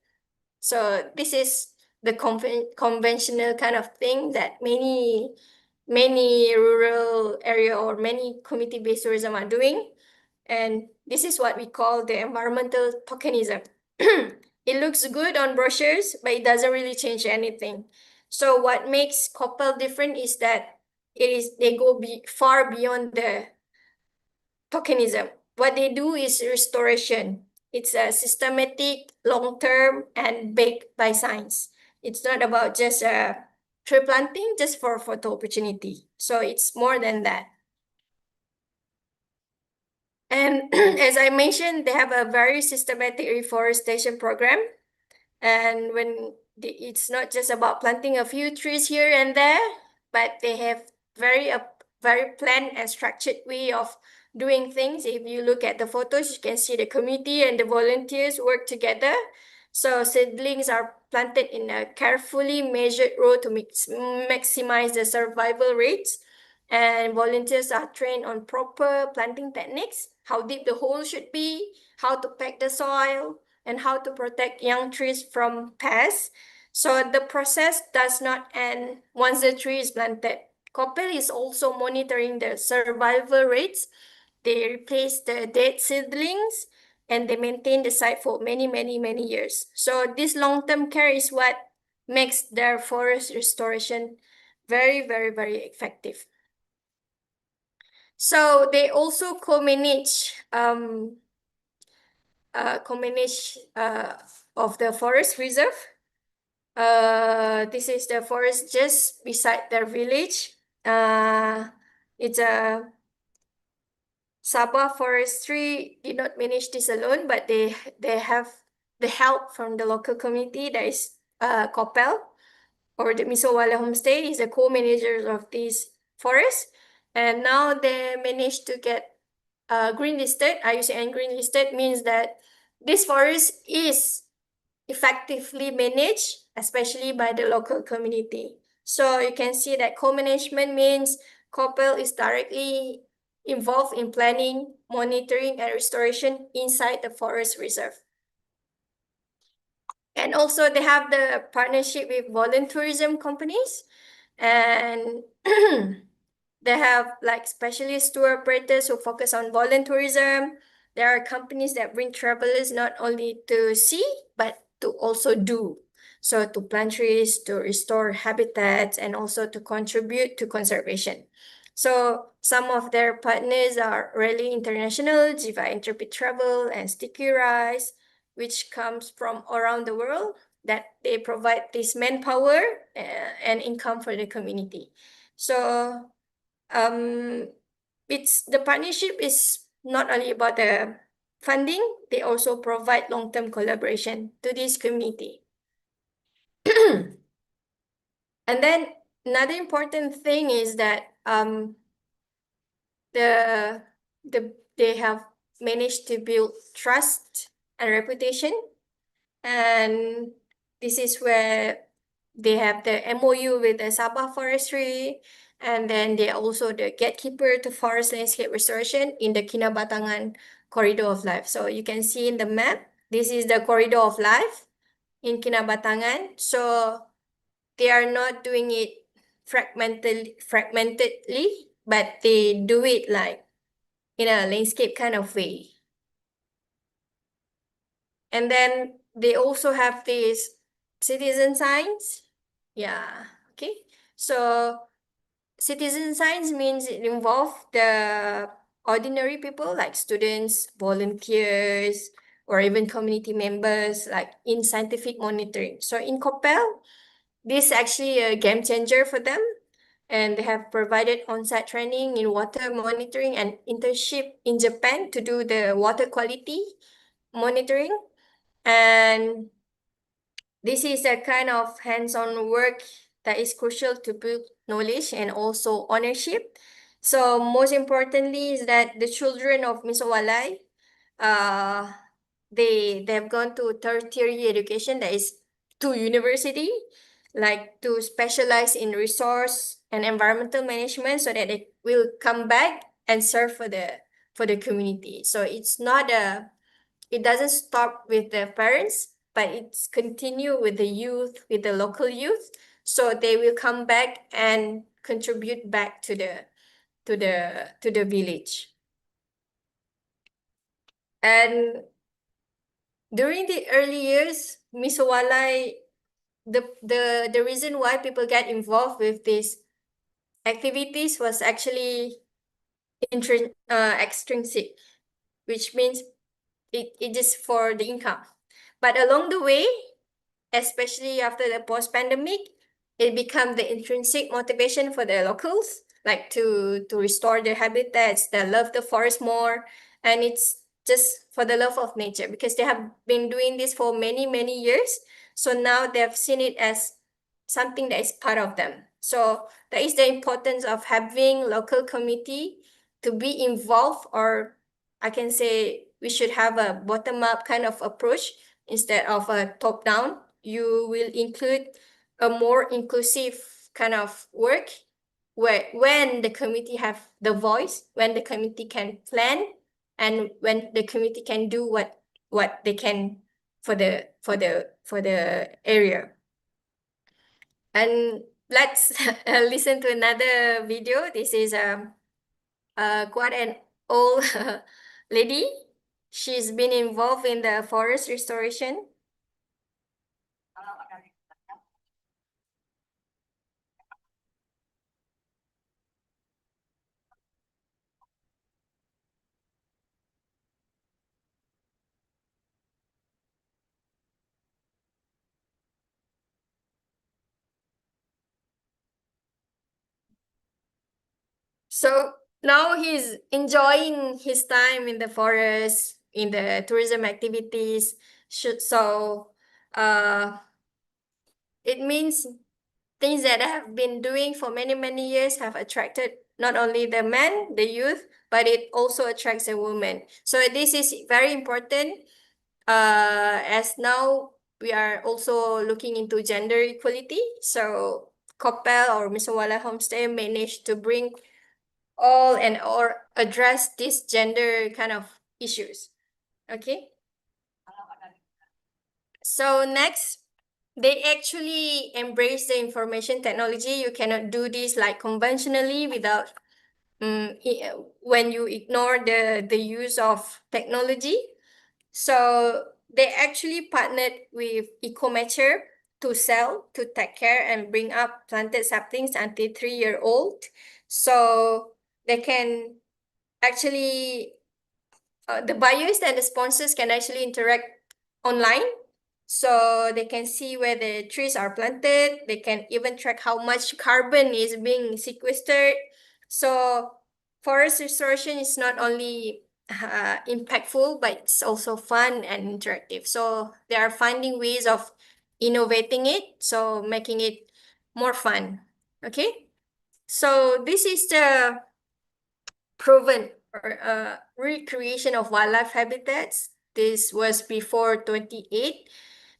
So this is the conventional kind of thing that many rural area or many community-based tourism are doing. And this is what we call the environmental tokenism. It looks good on brochures, but it doesn't really change anything. So what makes Koppel different is that they go far beyond the tokenism. What they do is restoration. It's a systematic, long-term, and backed by science. It's not about just tree planting just for photo opportunity. So it's more than that. And as I mentioned, they have a very systematic reforestation program. And it's not just about planting a few trees here and there, but they have very planned and structured way of doing things. If you look at the photos, you can see the community and the volunteers work together. So seedlings are planted in a carefully measured row to maximize the survival rates. And volunteers are trained on proper planting techniques, how deep the hole should be, how to pack the soil, and how to protect young trees from pests. So the process does not end once the tree is planted. COPEL is also monitoring the survival rates. They replace the dead seedlings and they maintain the site for many, many, many years. So this long-term care is what makes their forest restoration very, very, very effective. So they also co-manage of the forest reserve. This is the forest just beside their village. It's a Sabah Forestry did not manage this alone, but they have the help from the local community. That is COPEL, or the Misowala Homestay is the co-manager of this forest. And now they managed to get green listed. IUCN green listed means that this forest is effectively managed, especially by the local community. So you can see that co-management means COPEL is directly involved in planning, monitoring, and restoration inside the forest reserve. And also they have the partnership with voluntourism companies, and they have like specialist tour operators who focus on voluntourism. There are companies that bring travelers not only to see, but to also do. So to plant trees, to restore habitats, and also to contribute to conservation. So some of their partners are Rally International, Jiva Intrepid Travel, and Sticky Rice, which comes from around the world, that they provide this manpower and income for the community. So the partnership is not only about the funding, they also provide long-term collaboration to this community. And then another important thing is that they have managed to build trust and reputation, and this is where they have the MOU with the Sabah Forestry, and then they're also the gatekeeper to forest landscape restoration in the Kinabatangan Corridor of Life. So you can see in the map, this is the Corridor of Life in Kinabatangan. So they are not doing it fragmentedly, but they do it like in a landscape kind of way. And then they also have these citizen science. Yeah, okay. So citizen science means it involves the ordinary people like students, volunteers, or even community members like in scientific monitoring. So in COPEL, this is actually a game changer for them. And they have provided on-site training in water monitoring and internship in Japan to do the water quality monitoring. And this is a kind of hands-on work that is crucial to build knowledge and also ownership. So most importantly is that the children of Misowalay, they've gone to tertiary education, that is to university, like to specialize in resource and environmental management, so that they will come back and serve for the community. So it doesn't stop with the parents, but it's continue with the youth, with the local youth. So they will come back and contribute back to the village. And during the early years, Misowalay, the reason why people get involved with these activities was actually extrinsic, which means it is for the income. But along the way, especially after the post-pandemic, it becomes the intrinsic motivation for the locals, like to restore their habitats, they love the forest more, and it's just for the love of nature because they have been doing this for many, many years. So now they've seen it as something that is part of them. So that is the importance of having local committee to be involved, or I can say we should have a bottom-up kind of approach instead of a top-down. You will include a more inclusive kind of work where when the committee have the voice, when the committee can plan, and when the committee can do what they can for the area. And let's listen to another video. This is quite an old lady. She's been involved in the forest restoration. So now he's enjoying his time in the forest, in the tourism activities. So it means things that I have been doing for many, many years have attracted not only the men, the youth, but it also attracts the women. So this is very important as now we are also looking into gender equality. So Koppel or Misawala Homestay managed to bring all and or address these gender kind of issues. Okay. So next, they actually embrace the information technology. You cannot do this like conventionally without when you ignore the use of technology. So they actually partnered with EcoMatcher to sell, to take care and bring up planted saplings until 3-year-old. So they can actually, the buyers and the sponsors can actually interact online. So they can see where the trees are planted. They can even track how much carbon is being sequestered. So forest restoration is not only impactful, but it's also fun and interactive. So they are finding ways of innovating it, so making it more fun. Okay. So this is the proven recreation of wildlife habitats. This was before 28.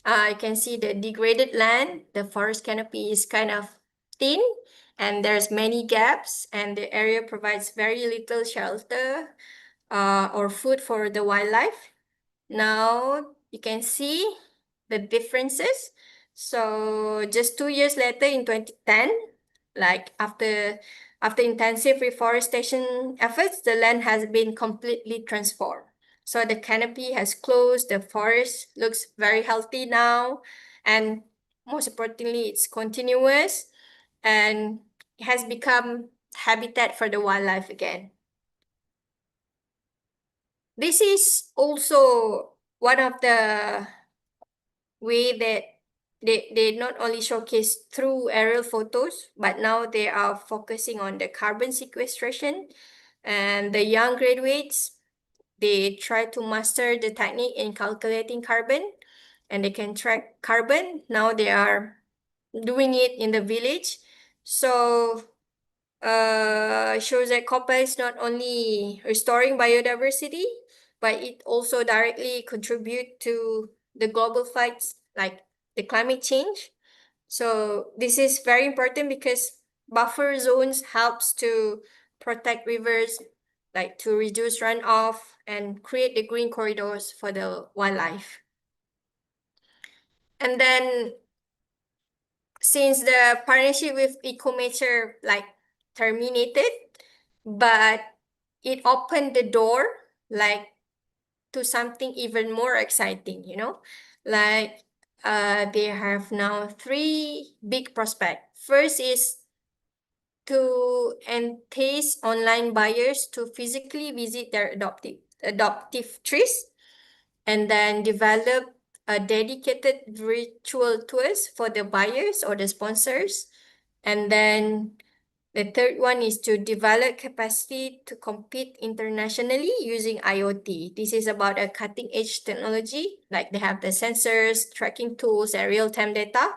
You can see the degraded land. The forest canopy is kind of thin and there's many gaps, and the area provides very little shelter or food for the wildlife. Now you can see the differences. So just 2 years later in 2010, like after intensive reforestation efforts, the land has been completely transformed. So the canopy has closed, the forest looks very healthy now, and most importantly, it's continuous and it has become habitat for the wildlife again. This is also one of the way that they not only showcase through aerial photos, but now they are focusing on the carbon sequestration. And the young graduates, they try to master the technique in calculating carbon, and they can track carbon. Now they are doing it in the village. So shows that Koppel is not only restoring biodiversity, but it also directly contribute to the global fights like the climate change. So this is very important because buffer zones helps to protect rivers, like to reduce runoff and create the green corridors for the wildlife. And then since the partnership with EcoMatcher like terminated, but it opened the door like to something even more exciting, you know, like they have now 3 big prospects. First is to entice online buyers to physically visit their adoptive trees, and then develop a dedicated virtual tours for the buyers or the sponsors. And then the third one is to develop capacity to compete internationally using IoT. This is about a cutting edge technology, like they have the sensors, tracking tools, and real-time data.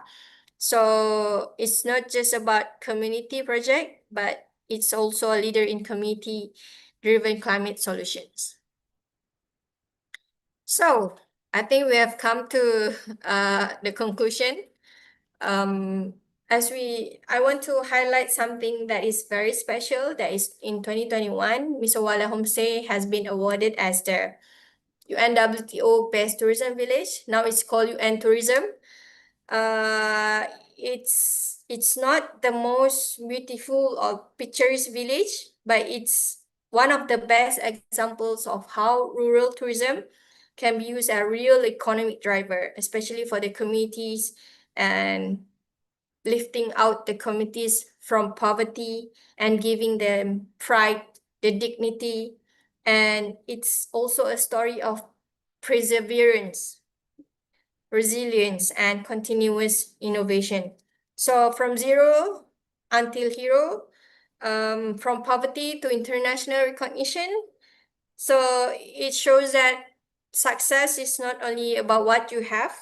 So it's not just about community project, but it's also a leader in community-driven climate solutions. So I think we have come to the conclusion. I want to highlight something that is very special. That is in 2021, Misowala Homestay has been awarded as the UNWTO Best Tourism Village. Now it's called UN Tourism. It's not the most beautiful or picturesque village, but it's one of the best examples of how rural tourism can be used as a real economic driver, especially for the communities and lifting out the communities from poverty and giving them pride, the dignity. And it's also a story of perseverance, resilience, and continuous innovation. So from zero until hero, from poverty to international recognition. So it shows that success is not only about what you have,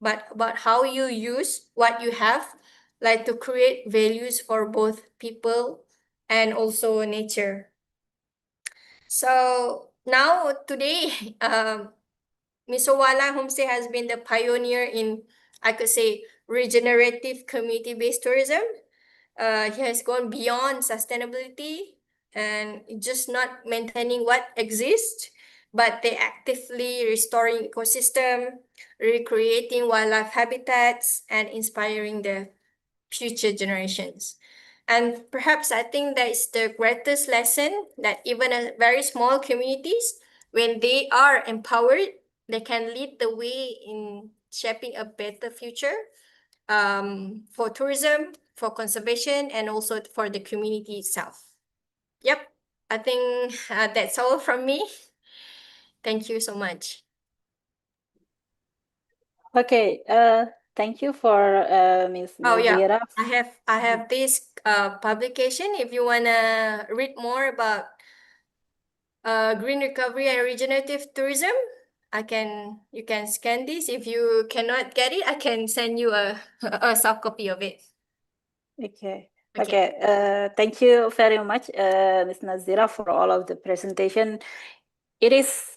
but about how you use what you have, like to create values for both people and also nature. So now today, Misowala Homestay has been the pioneer in, I could say, regenerative community-based tourism. He has gone beyond sustainability and just not maintaining what exists, but they actively restoring ecosystem, recreating wildlife habitats, and inspiring the future generations. And perhaps I think that is the greatest lesson, that even a very small communities, when they are empowered, they can lead the way in shaping a better future for tourism, for conservation, and also for the community itself. Yep, I think that's all from me. Thank you so much. Okay, thank you for Ms. Oh yeah, Nazira. I have this publication. If you wanna read more about green recovery and regenerative tourism, you can scan this. If you cannot get it, I can send you a soft copy of it. Okay. Okay. Okay. Thank you very much, Ms. Nazira, for all of the presentation. It is,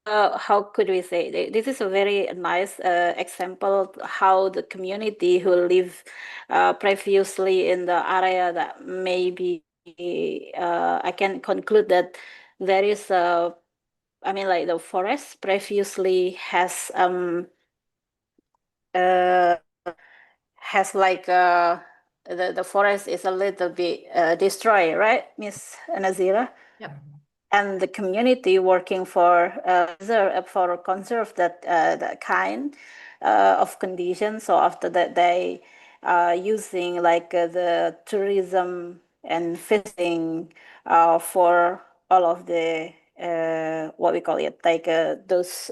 how could we say, this is a very nice example how the community who live previously in the area that maybe I can conclude that there is I mean, like the forest previously has like the forest is a little bit destroyed, right, Miss Nazira? Yep. And the community working for conserve that kind of conditions. So after that, they using like the tourism and fishing for all of the what we call it, like those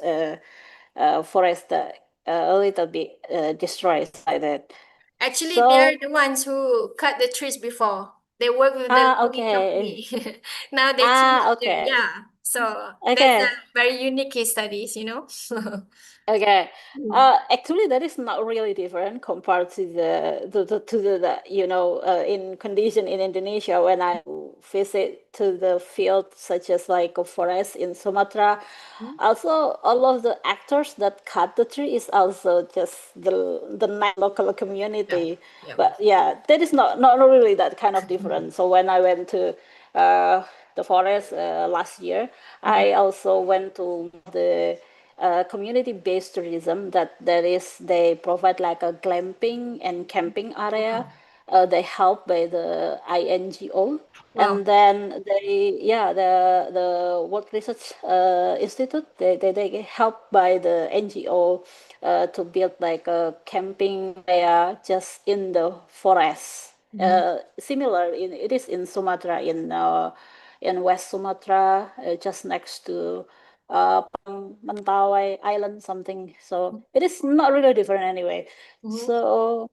forests that a little bit destroyed like that. Actually, So they're the ones who cut the trees before. They work with the logging okay. company. Now they changed Okay. yeah. So that's Okay. a very unique case studies, you know. Okay. Mm. Actually, that is not really different compared to the you know in condition in Indonesia when I visit to the field such as like a forest in Sumatra. Also, all of the actors that cut the tree is also just the local community. Yep. But yeah, that is not really that kind of different. So when I went to the forest last year, I also went to the community-based tourism that is they provide like a glamping and camping area. They help by the INGO. Wow. And then the World Research Institute, they help by the NGO to build like a camping area just in the forest. Similar, it is in Sumatra, in West Sumatra, just next to Mentawai Island something. So it is not really different anyway. So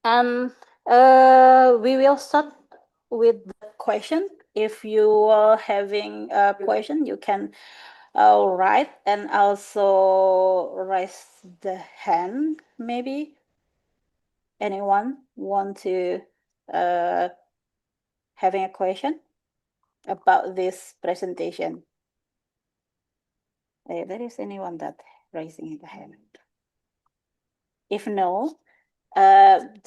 we will start with the question. If you are having a question, you can write and also raise the hand. Maybe anyone want to having a question about this presentation? If there is anyone that raising the hand. If no,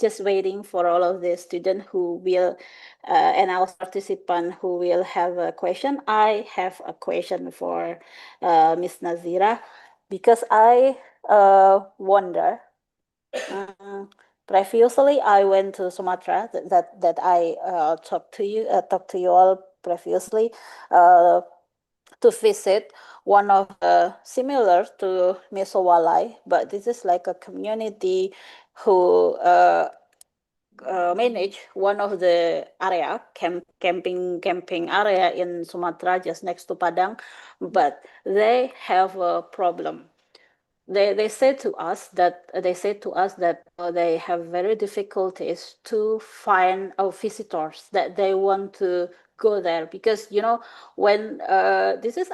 just waiting for all of the students who will and our participant who will have a question. I have a question for Miss Nazira because I wonder. Previously, I went to Sumatra. That I talked to you all previously to visit one of similar to Mesowalai, but this is like a community who manage one of the area camping area in Sumatra just next to Padang, but they have a problem. They said to us that they have very difficulties to find visitors that they want to go there because when this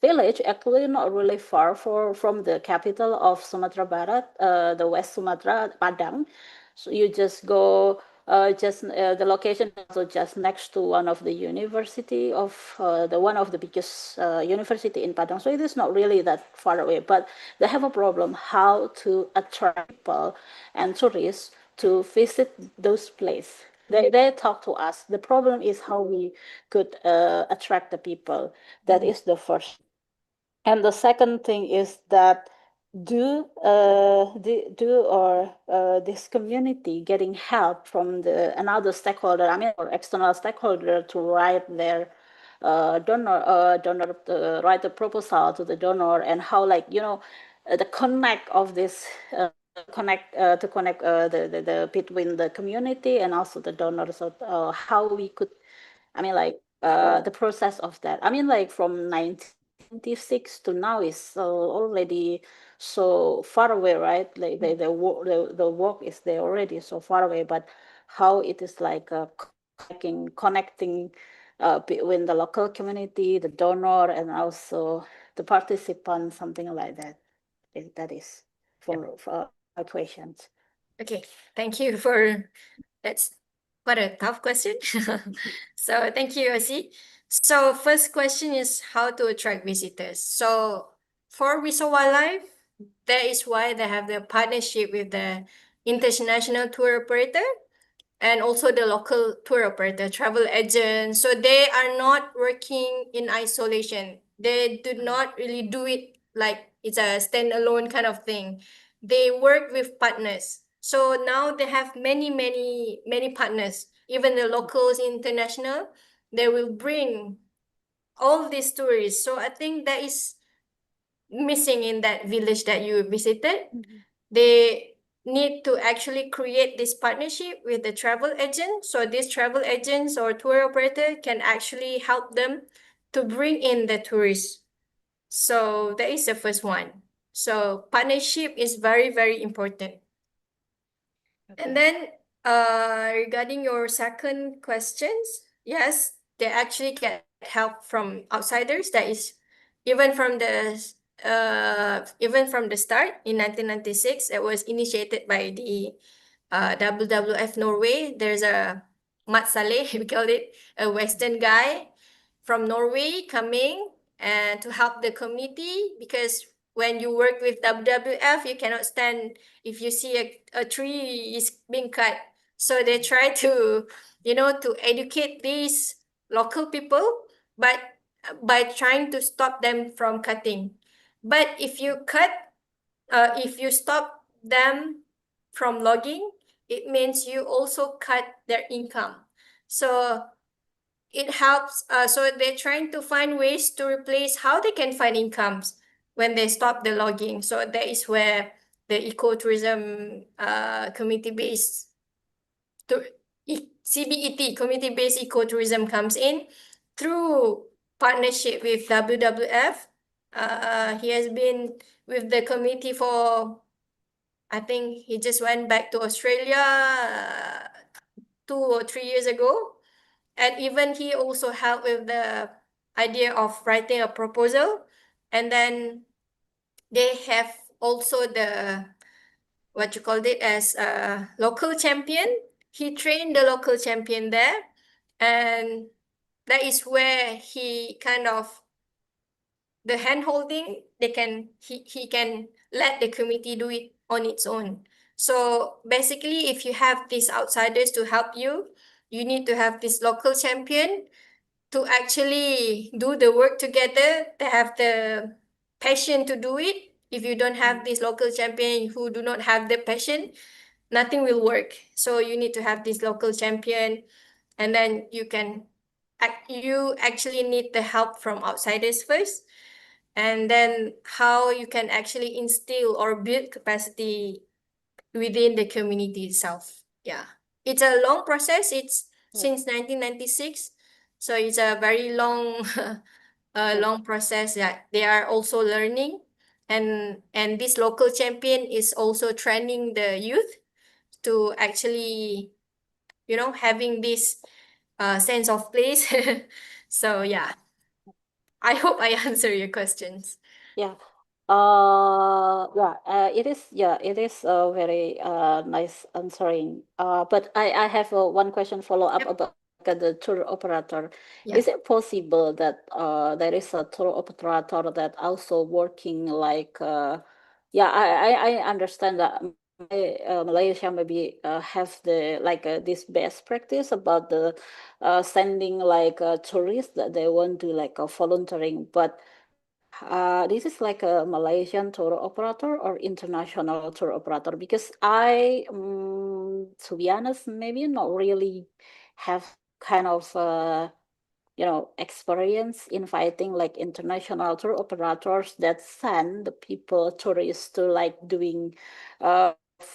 village actually not really far from the capital of Sumatra Barat, the West Sumatra, Padang. So you just go the location also just next to one of the university of one of the biggest university in Padang. So it is not really that far away, but they have a problem how to attract people and tourists to visit those places. They talk to us. The problem is how we could attract the people. That is the first. And the second thing is that this community getting help from another stakeholder, or external stakeholder to write their donor to write a proposal to the donor, and how the connect of this connect the between the community and also the donors. So how we could, the process of that. From 1996 to now is already so far away, right? Like the work is there already so far away, but how it is like connecting between the local community, the donor, and also the participant, something like that. That is for our questions. Okay, thank you for that's quite a tough question. So thank you, Osi. So first question is how to attract visitors. So for Wisata Wildlife, that is why they have the partnership with the international tour operator and also the local tour operator, travel agent. So they are not working in isolation. They do not really do it like it's a standalone kind of thing. They work with partners. So now they have many partners, even the locals, international. They will bring all these tourists. So I think that is missing in that village that you visited. They need to actually create this partnership with the travel agent. So these travel agents or tour operator can actually help them to bring in the tourists. So that is the first one. So partnership is very important. Okay. And then regarding your second questions, yes, they actually get help from outsiders. That is even from the start in 1996, it was initiated by the WWF Norway. There's a Mats Saleh, we call it, a Western guy from Norway coming and to help the community, because when you work with WWF, you cannot stand if you see a tree is being cut. So they try to, to educate these local people, but by trying to stop them from cutting. But if you stop them from logging, it means you also cut their income. So it helps. So they're trying to find ways to replace how they can find incomes when they stop the logging. So that is where the ecotourism community-based CBET, community-based ecotourism, comes in through partnership with WWF. He has been with the committee for, I think he just went back to Australia 2 or 3 years ago. And even he also helped with the idea of writing a proposal. And then they have also the, what you called it as a local champion. He trained the local champion there. And that is where he kind of, the hand holding, he can let the committee do it on its own. So basically, if you have these outsiders to help you, you need to have this local champion to actually do the work together, to have the passion to do it. If you don't have this local champion who do not have the passion, nothing will work. So you need to have this local champion, and then you actually need the help from outsiders first. And then how you can actually instill or build capacity within the community itself. Yeah. It's a long process. It's since 1996. So it's a very long long process that they are also learning. And this local champion is also training the youth to actually, having this sense of place. So yeah, I hope I answer your questions. Yeah. It is very nice answering. But I have one question follow up Yep. about the tour operator. Yeah. Is it possible that there is a tour operator that also working like I understand that Malaysia maybe have the this best practice about the sending like tourists that they want to like volunteering, but this is like a Malaysian tour operator or international tour operator, because to be honest, maybe not really have kind of experience inviting like international tour operators that send the people, tourists, to like doing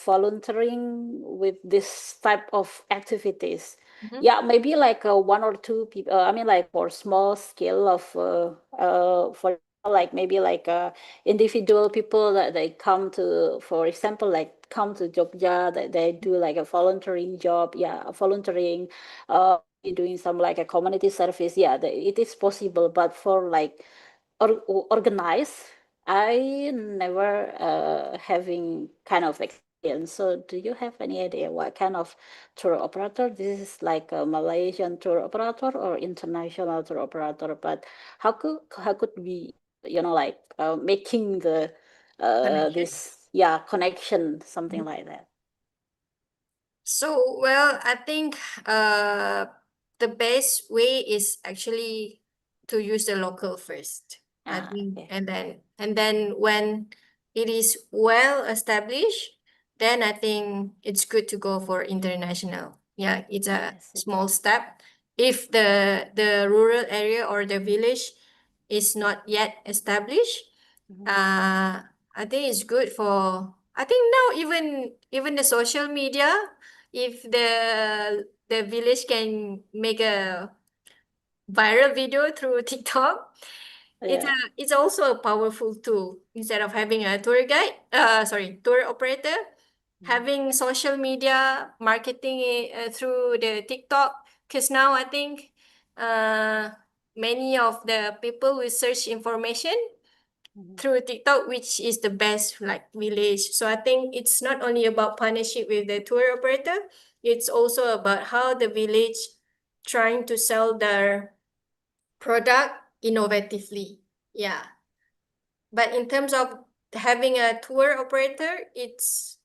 volunteering with this type of activities. Mhm. Yeah, maybe like one or two people. I mean, like for small scale of for like maybe like individual people that they come to, for example, like come to Jogja, that they do like a volunteering job. Yeah, volunteering. Doing some like a community service, it is possible, but for like organized, I never having kind of experience. So do you have any idea what kind of tour operator this is, like a Malaysian tour operator or international tour operator? But how could we like making the Connection. this connection, something like that? So, well, I think the best way is actually to use the local first. I think, Okay. and then when it is well established, then I think it's good to go for international. Yeah, it's a I see. small step. If the rural area or the village is not yet established, I think it's good for, I think now even the social media, if the village can make a viral video through TikTok, it's also a powerful tool. Instead of having a tour operator, having social media marketing through the TikTok. Because now I think many of the people will search information through TikTok, which is the best like village. So I think it's not only about partnership with the tour operator, it's also about how the village trying to sell their product innovatively. Yeah. But in terms of having a tour operator, it's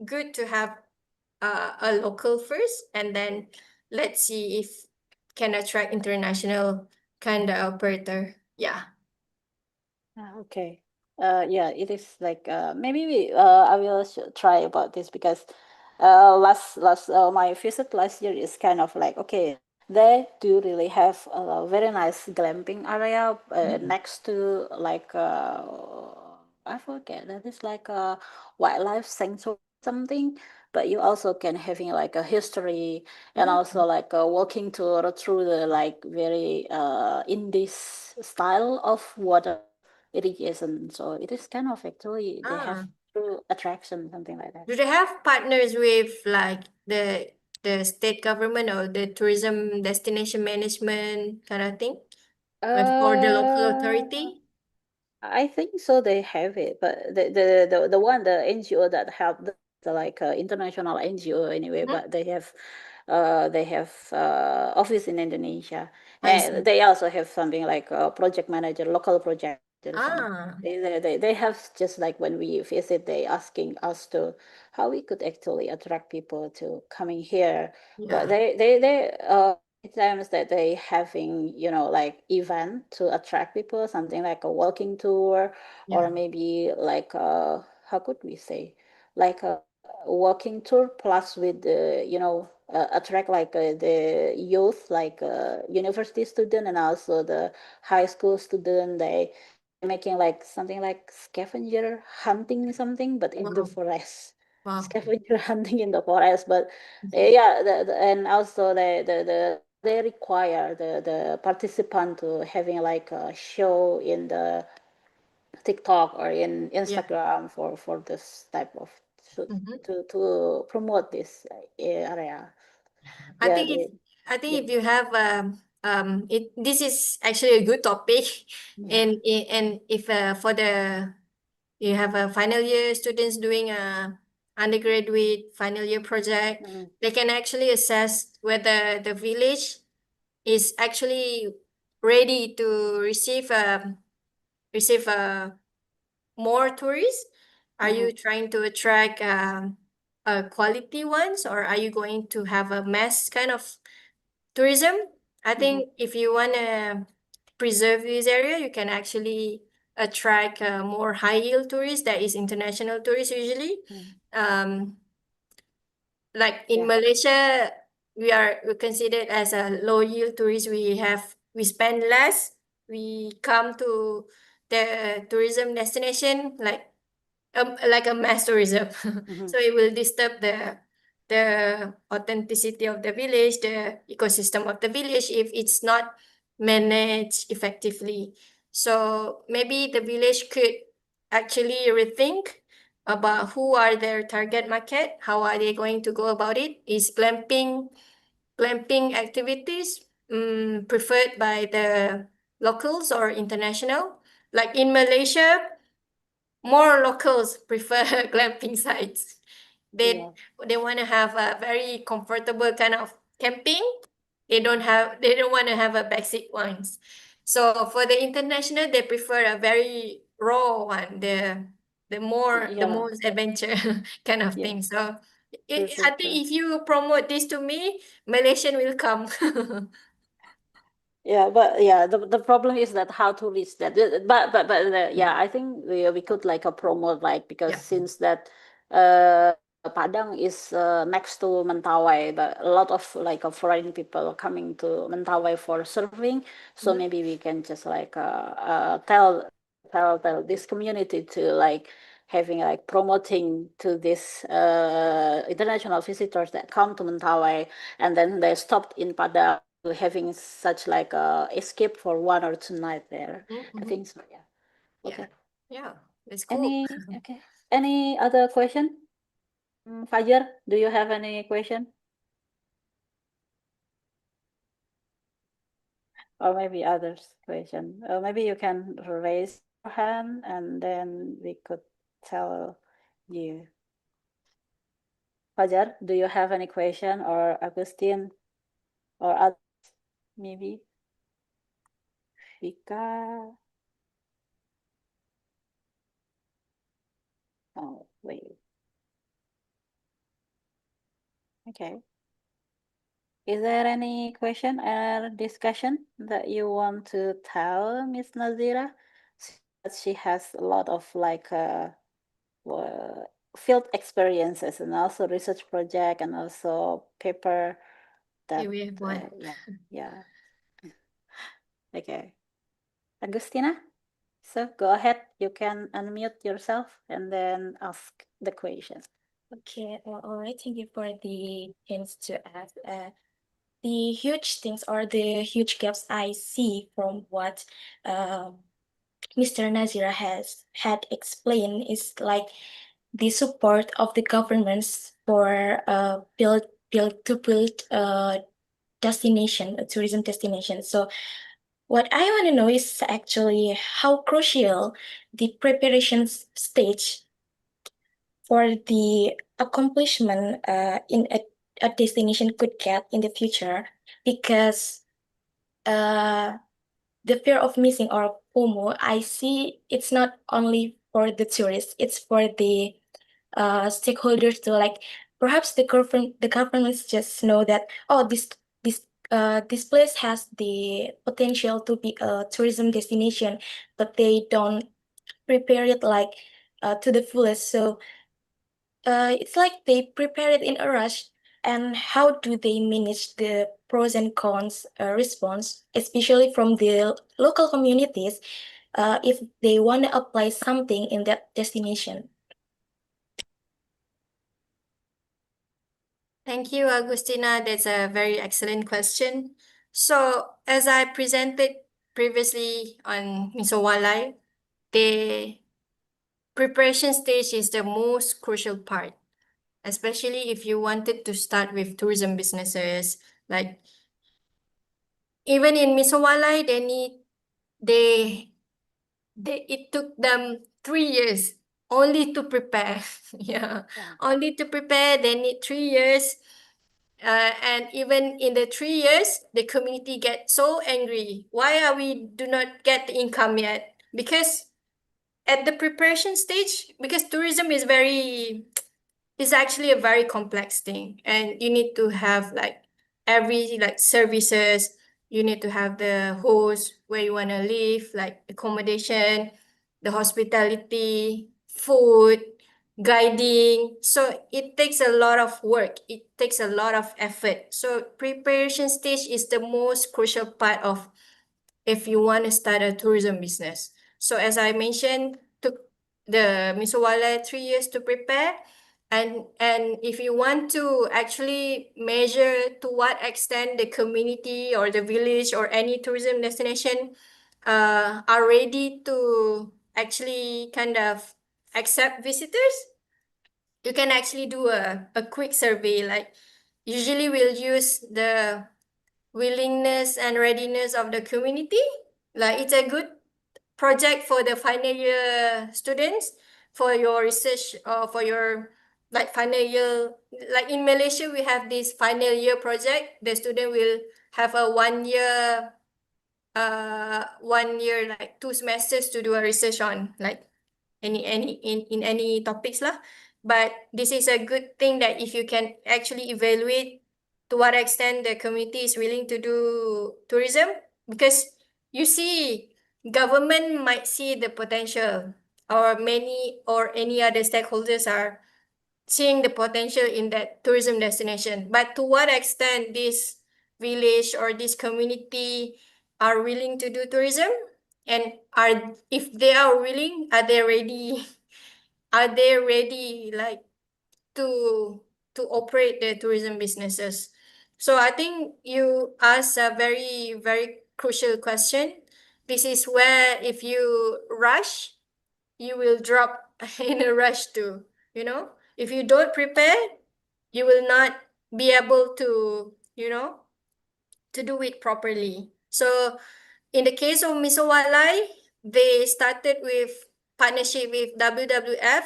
good to have a local first, and then let's see if can attract international kind of operator. Yeah. Okay. It is like maybe I will try about this, because last my visit last year is kind of like, okay, they do really have a very nice glamping area next to like I forget, that is like a wildlife sanctuary something. but you also can having like a history and Mm. also like a walking tour through the like very in this style of water irrigation. So it is kind of actually they have true attraction, something like that. Do they have partners with like the state government or the tourism destination management kind of thing? Or the local authority? I think so. They have it, but the one the NGO that have the like international NGO anyway, Mhm. but they have office in Indonesia, I see. and they also have something like a project manager, local project manager. Ah, They have just like when we visit, they asking us to how we could actually attract people to coming here, but yeah. they times that they having like event to attract people, something like a walking tour or Yeah. maybe like how could we say like a walking tour plus with the attract like the youth like university student and also the high school student. They making like something like scavenger hunting something but in the Wow. forest. Wow. Scavenger hunting in the forest, but yeah, and also they require the participant to having like a show in the TikTok or in Yeah. Instagram for this type of Mhm. to promote this area. I Yeah, think if you have this is actually a good topic, yeah. and if for the you have a final year students doing a undergraduate final year project, Mhm. they can actually assess whether the village is actually ready to receive more tourists. Are you trying to attract quality ones, or are you going to have a mass kind of tourism? I think if you want to preserve this area, you can actually attract more high yield tourists, that is international tourists usually. Like in Yeah. Malaysia, we're considered as a low yield tourist. We spend less. We come to the tourism destination like a mass tourism. So it will disturb the authenticity of the village, the ecosystem of the village if it's not managed effectively. So maybe the village could actually rethink about who are their target market, how are they going to go about it. Is glamping activities preferred by the locals or international? Like in Malaysia, more locals prefer glamping sites. They want to have a very comfortable kind of camping. They don't want to have a backseat ones. So for the international, they prefer a very raw one, the most adventure kind of thing. So I think if you promote this to me, Malaysian will come. Yeah, but yeah, the problem is that how to reach that. But yeah, I think we could like promote like because Yeah. since that Padang is next to Mentawai, but a lot of like foreign people coming to Mentawai for surfing. So maybe we can just like tell this community to like having like promoting to this international visitors that come to Mentawai and then they stopped in Padang having such like escape for 1 or 2 nights there. I think so. Yeah. Okay. Yeah, it's cool. Any other question? Fajar, do you have any question? Or maybe others question. Or maybe you can raise your hand and then we could tell you. Fajar, do you have any question or Agustin or others maybe? Vika. Oh, wait. Okay. Is there any question or discussion that you want to tell Miss Nazira? She has a lot of like field experiences and also research project and also paper that We have one. yeah. Okay. Agustina, so go ahead. You can unmute yourself and then ask the question. Okay, all right. Thank you for the hints to ask. The huge things or the huge gaps I see from what Mr. Nazira had explained is like the support of the governments for build destination, a tourism destination. So what I want to know is actually how crucial the preparation stage for the accomplishment in a destination could get in the future, because the fear of missing or FOMO, I see it's not only for the tourists, it's for the stakeholders to, like, perhaps the governments just know that, oh, this place has the potential to be a tourism destination, but they don't prepare it like to the fullest. So it's like they prepare it in a rush. And how do they manage the pros and cons response, especially from the local communities, if they want to apply something in that destination? Thank you, Agustina. That's a very excellent question. So, as I presented previously on Misowalai, the preparation stage is the most crucial part, especially if you wanted to start with tourism businesses. Like, even in Misowalai, it took them 3 years only to prepare. Yeah, only to prepare. They need 3 years. And even in the 3 years, the community get so angry. Why are we do not get the income yet? Because at the preparation stage, because tourism is actually a very complex thing, and you need to have like every like services. You need to have the host, where you want to live, like accommodation, the hospitality, food, guiding. So it takes a lot of work. It takes a lot of effort. So preparation stage is the most crucial part of if you want to start a tourism business. So as I mentioned, took the Misowala 3 years to prepare. And if you want to actually measure to what extent the community or the village or any tourism destination are ready to actually kind of accept visitors, you can actually do a quick survey. Like, usually we'll use the willingness and readiness of the community. Like, it's a good project for the final year students, for your research or for your like final year. Like in Malaysia, we have this final year project. The student will have a 1 year, 1 year, like 2 semesters to do a research on like any in any topics lah. But this is a good thing that if you can actually evaluate to what extent the community is willing to do tourism, because you see, government might see the potential, or many or any other stakeholders are seeing the potential in that tourism destination. But to what extent this village or this community are willing to do tourism, and if they are willing, are they ready? Are they ready, like, to operate the tourism businesses? So I think you asked a very, very crucial question. This is where if you rush, you will drop in a rush too. If you don't prepare, you will not be able to, to do it properly. So in the case of Misowalai, they started with partnership with WWF,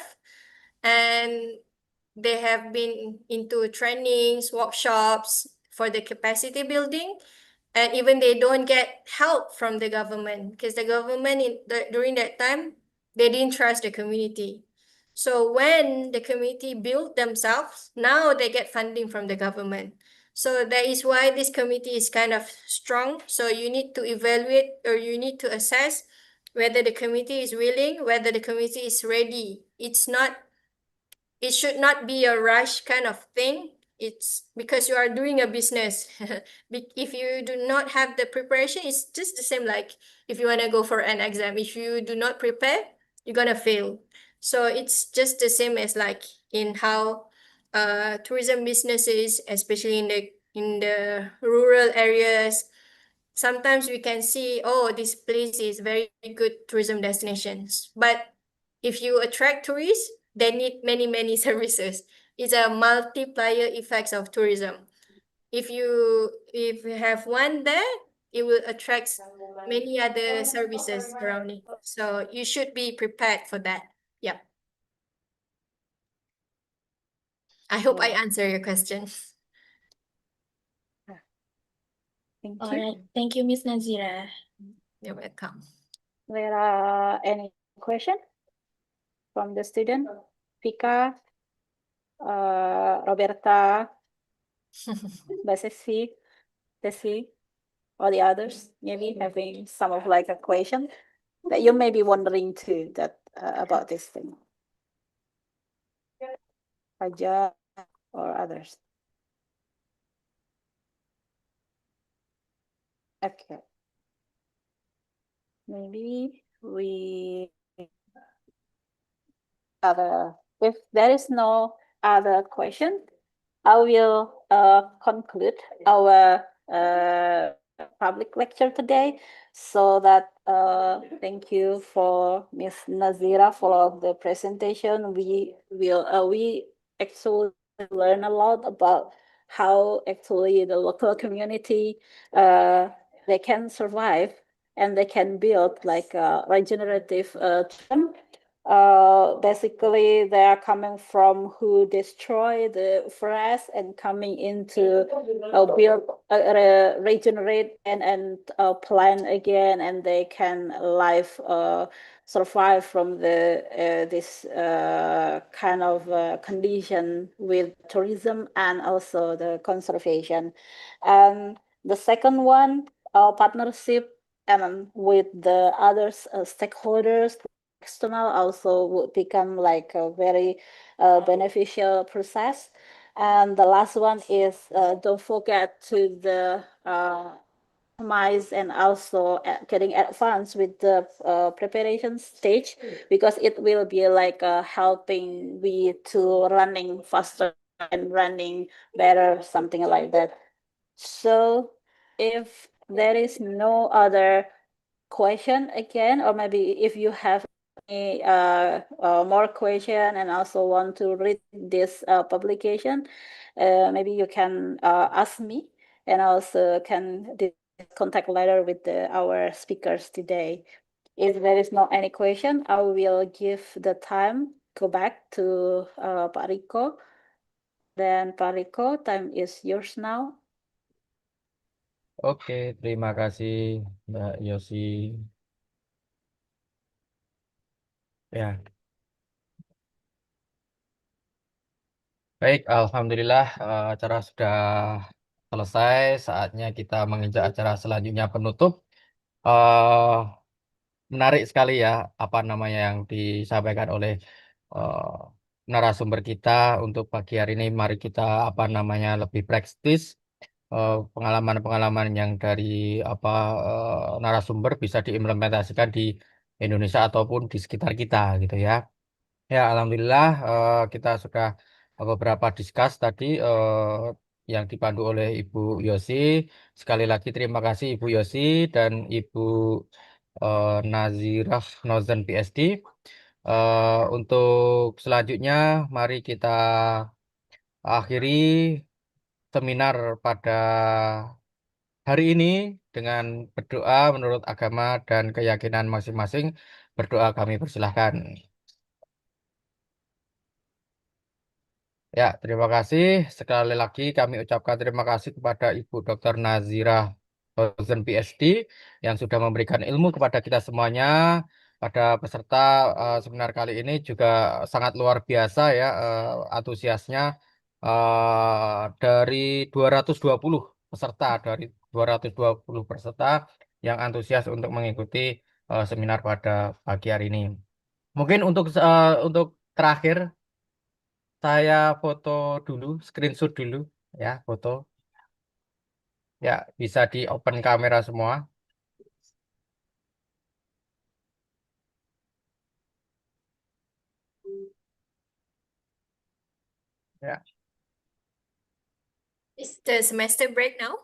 and they have been into trainings, workshops for the capacity building, and even they don't get help from the government, because the government during that time, they didn't trust the community. So when the community built themselves, now they get funding from the government. So that is why this committee is kind of strong. So you need to evaluate, or you need to assess whether the committee is willing, whether the committee is ready. It should not be a rush kind of thing. It's because you are doing a business. If you do not have the preparation, it's just the same like if you want to go for an exam. If you do not prepare, you're going to fail. So it's just the same as like in how tourism businesses, especially in the rural areas. Sometimes we can see, oh, this place is very good tourism destinations. But if you attract tourists, they need many services. It's a multiplier effects of tourism. If you have one there, it will attract many other services around it. So you should be prepared for that. Yeah. I hope I answer your question. Thank All you. right. Thank you, Miss Nazira. You're welcome. There are any question from the student? Vika, Roberta, Basesi, Desi, or the others maybe having some of like a question that you may be wondering too that about this thing. Fajar or others. Okay. Maybe we if there is no other question, I will conclude our public lecture today. So that thank you for Ms. Nazira for the presentation. We actually learn a lot about how actually the local community they can survive and they can build like a regenerative tourism. Basically they are coming from who destroy the forest and coming into build regenerate and plant again, and they can survive from the this kind of condition with tourism and also the conservation. And the second one, partnership and with the other stakeholders external also would become like a very beneficial process. And the last one is don't forget to the optimize and also getting advanced with the preparation stage, because it will be like helping we to running faster and running better, something like that. So if there is no other question again, or maybe if you have any more question and also want to read this publication, maybe you can ask me, and also can contact later with our speakers today. If there is no any question, I will give the time go back to Pak Riko. Then Pak Riko, time is yours now. Oke, terima kasih Mbak Yosi. Ya, baik, alhamdulillah acara sudah selesai. Saatnya kita menginjak acara selanjutnya penutup. eh Menarik sekali ya apa namanya yang disampaikan oleh eh, narasumber kita untuk pagi hari ini. Mari kita apa namanya lebih praktis pengalaman-pengalaman yang dari apa narasumber bisa diimplementasikan di Indonesia ataupun di sekitar kita gitu ya. Ya, alhamdulillah kita sudah beberapa discuss tadi yang dipandu oleh Ibu Yosi. Sekali lagi terima kasih Ibu Yosi dan Ibu Nazirah Nozen PSD. Untuk selanjutnya, mari kita akhiri seminar pada hari ini dengan berdoa menurut agama dan keyakinan masing-masing. Berdoa kami persilahkan. Ya, terima kasih. Sekali lagi kami ucapkan terima kasih kepada Ibu Dr. Nazirah Hosen PSD yang sudah memberikan ilmu kepada kita semuanya. Pada peserta seminar kali ini juga sangat luar biasa ya antusiasnya dari 220 peserta, dari 220 peserta yang antusias untuk mengikuti seminar pada pagi hari ini. Mungkin untuk terakhir saya foto dulu, screenshot dulu ya, foto. Ya, bisa di open kamera semua. Ya. Is the semester break now?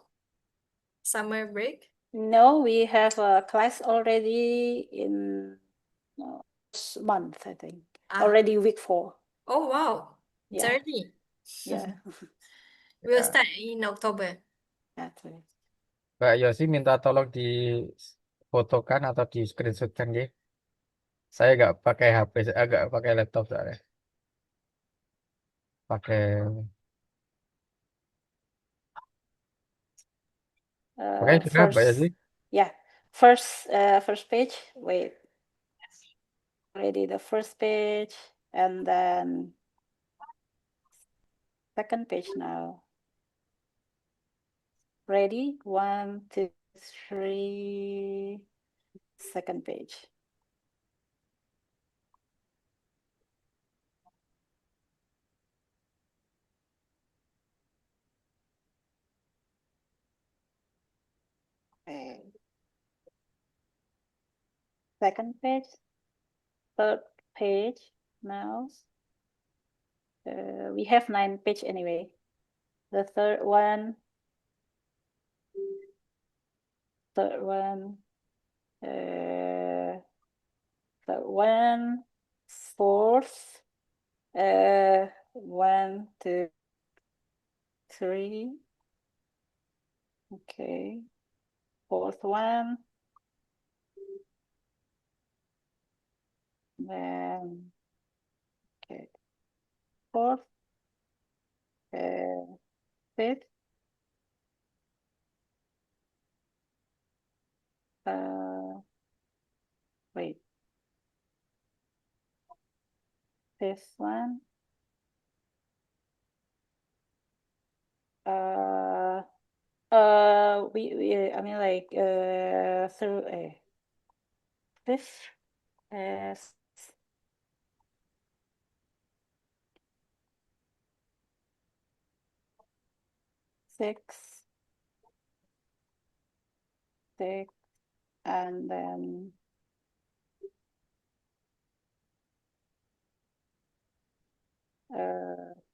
Summer break? No, we have a class already in this month, I think. Ah. Already week 4. Oh, wow. It's Yeah. early. Yeah, We'll Ya, start in October. that's right. Mbak Yosi minta tolong difotokan atau di screenshotkan ya. Saya nggak pakai HP, agak pakai laptop soalnya. Pakai. Oke, sudah Mbak Yosi. Yeah, first page. Wait, already the first page, and then second page now. Ready? 1, 2, 3. Second page. Okay. Second page. Third page now. We have 9 page anyway. The third one. Third one. Third one. Fourth. 1, 2, 3. Okay. Fourth one. Then, okay. Fourth. Fifth. Wait. Fifth one. I mean like through fifth, sixth, and then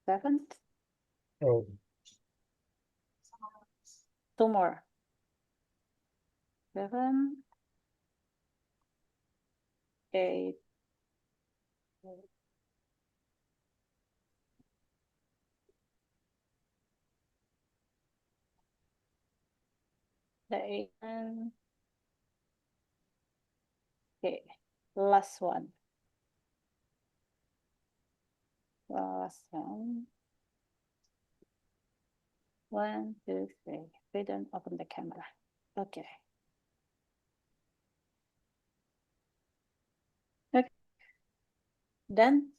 seventh. Oh, 2 more. 7, 8. The 8 one. Okay, last one. Last one. 1, 2, 3. We don't open the camera. Okay. Okay. Done.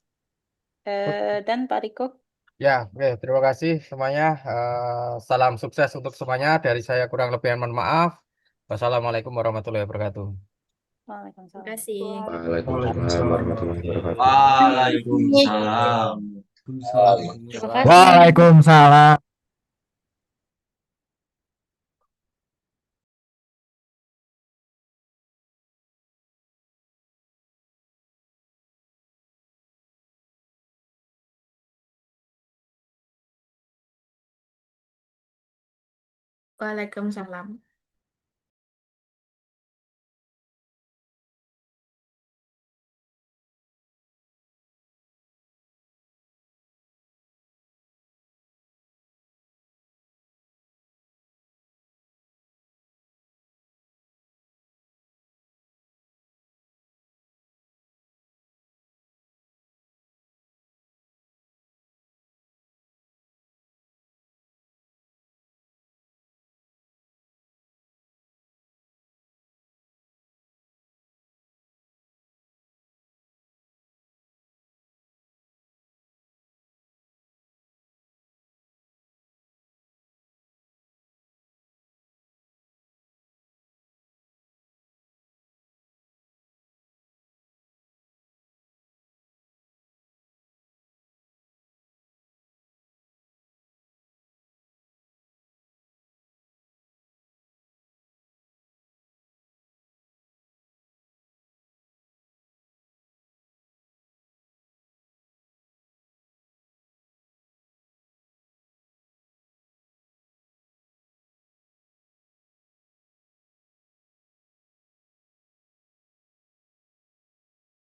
Done, Pak Riko. ya, oke. Terima kasih semuanya. Salam sukses untuk semuanya. Dari saya kurang lebih mohon maaf. Wassalamualaikum warahmatullahi wabarakatuh. Waalaikumsalam. Terima kasih. Waalaikumsalam warahmatullahi wabarakatuh. Waalaikumsalam. Terima kasih. Waalaikumsalam. Waalaikumsalam.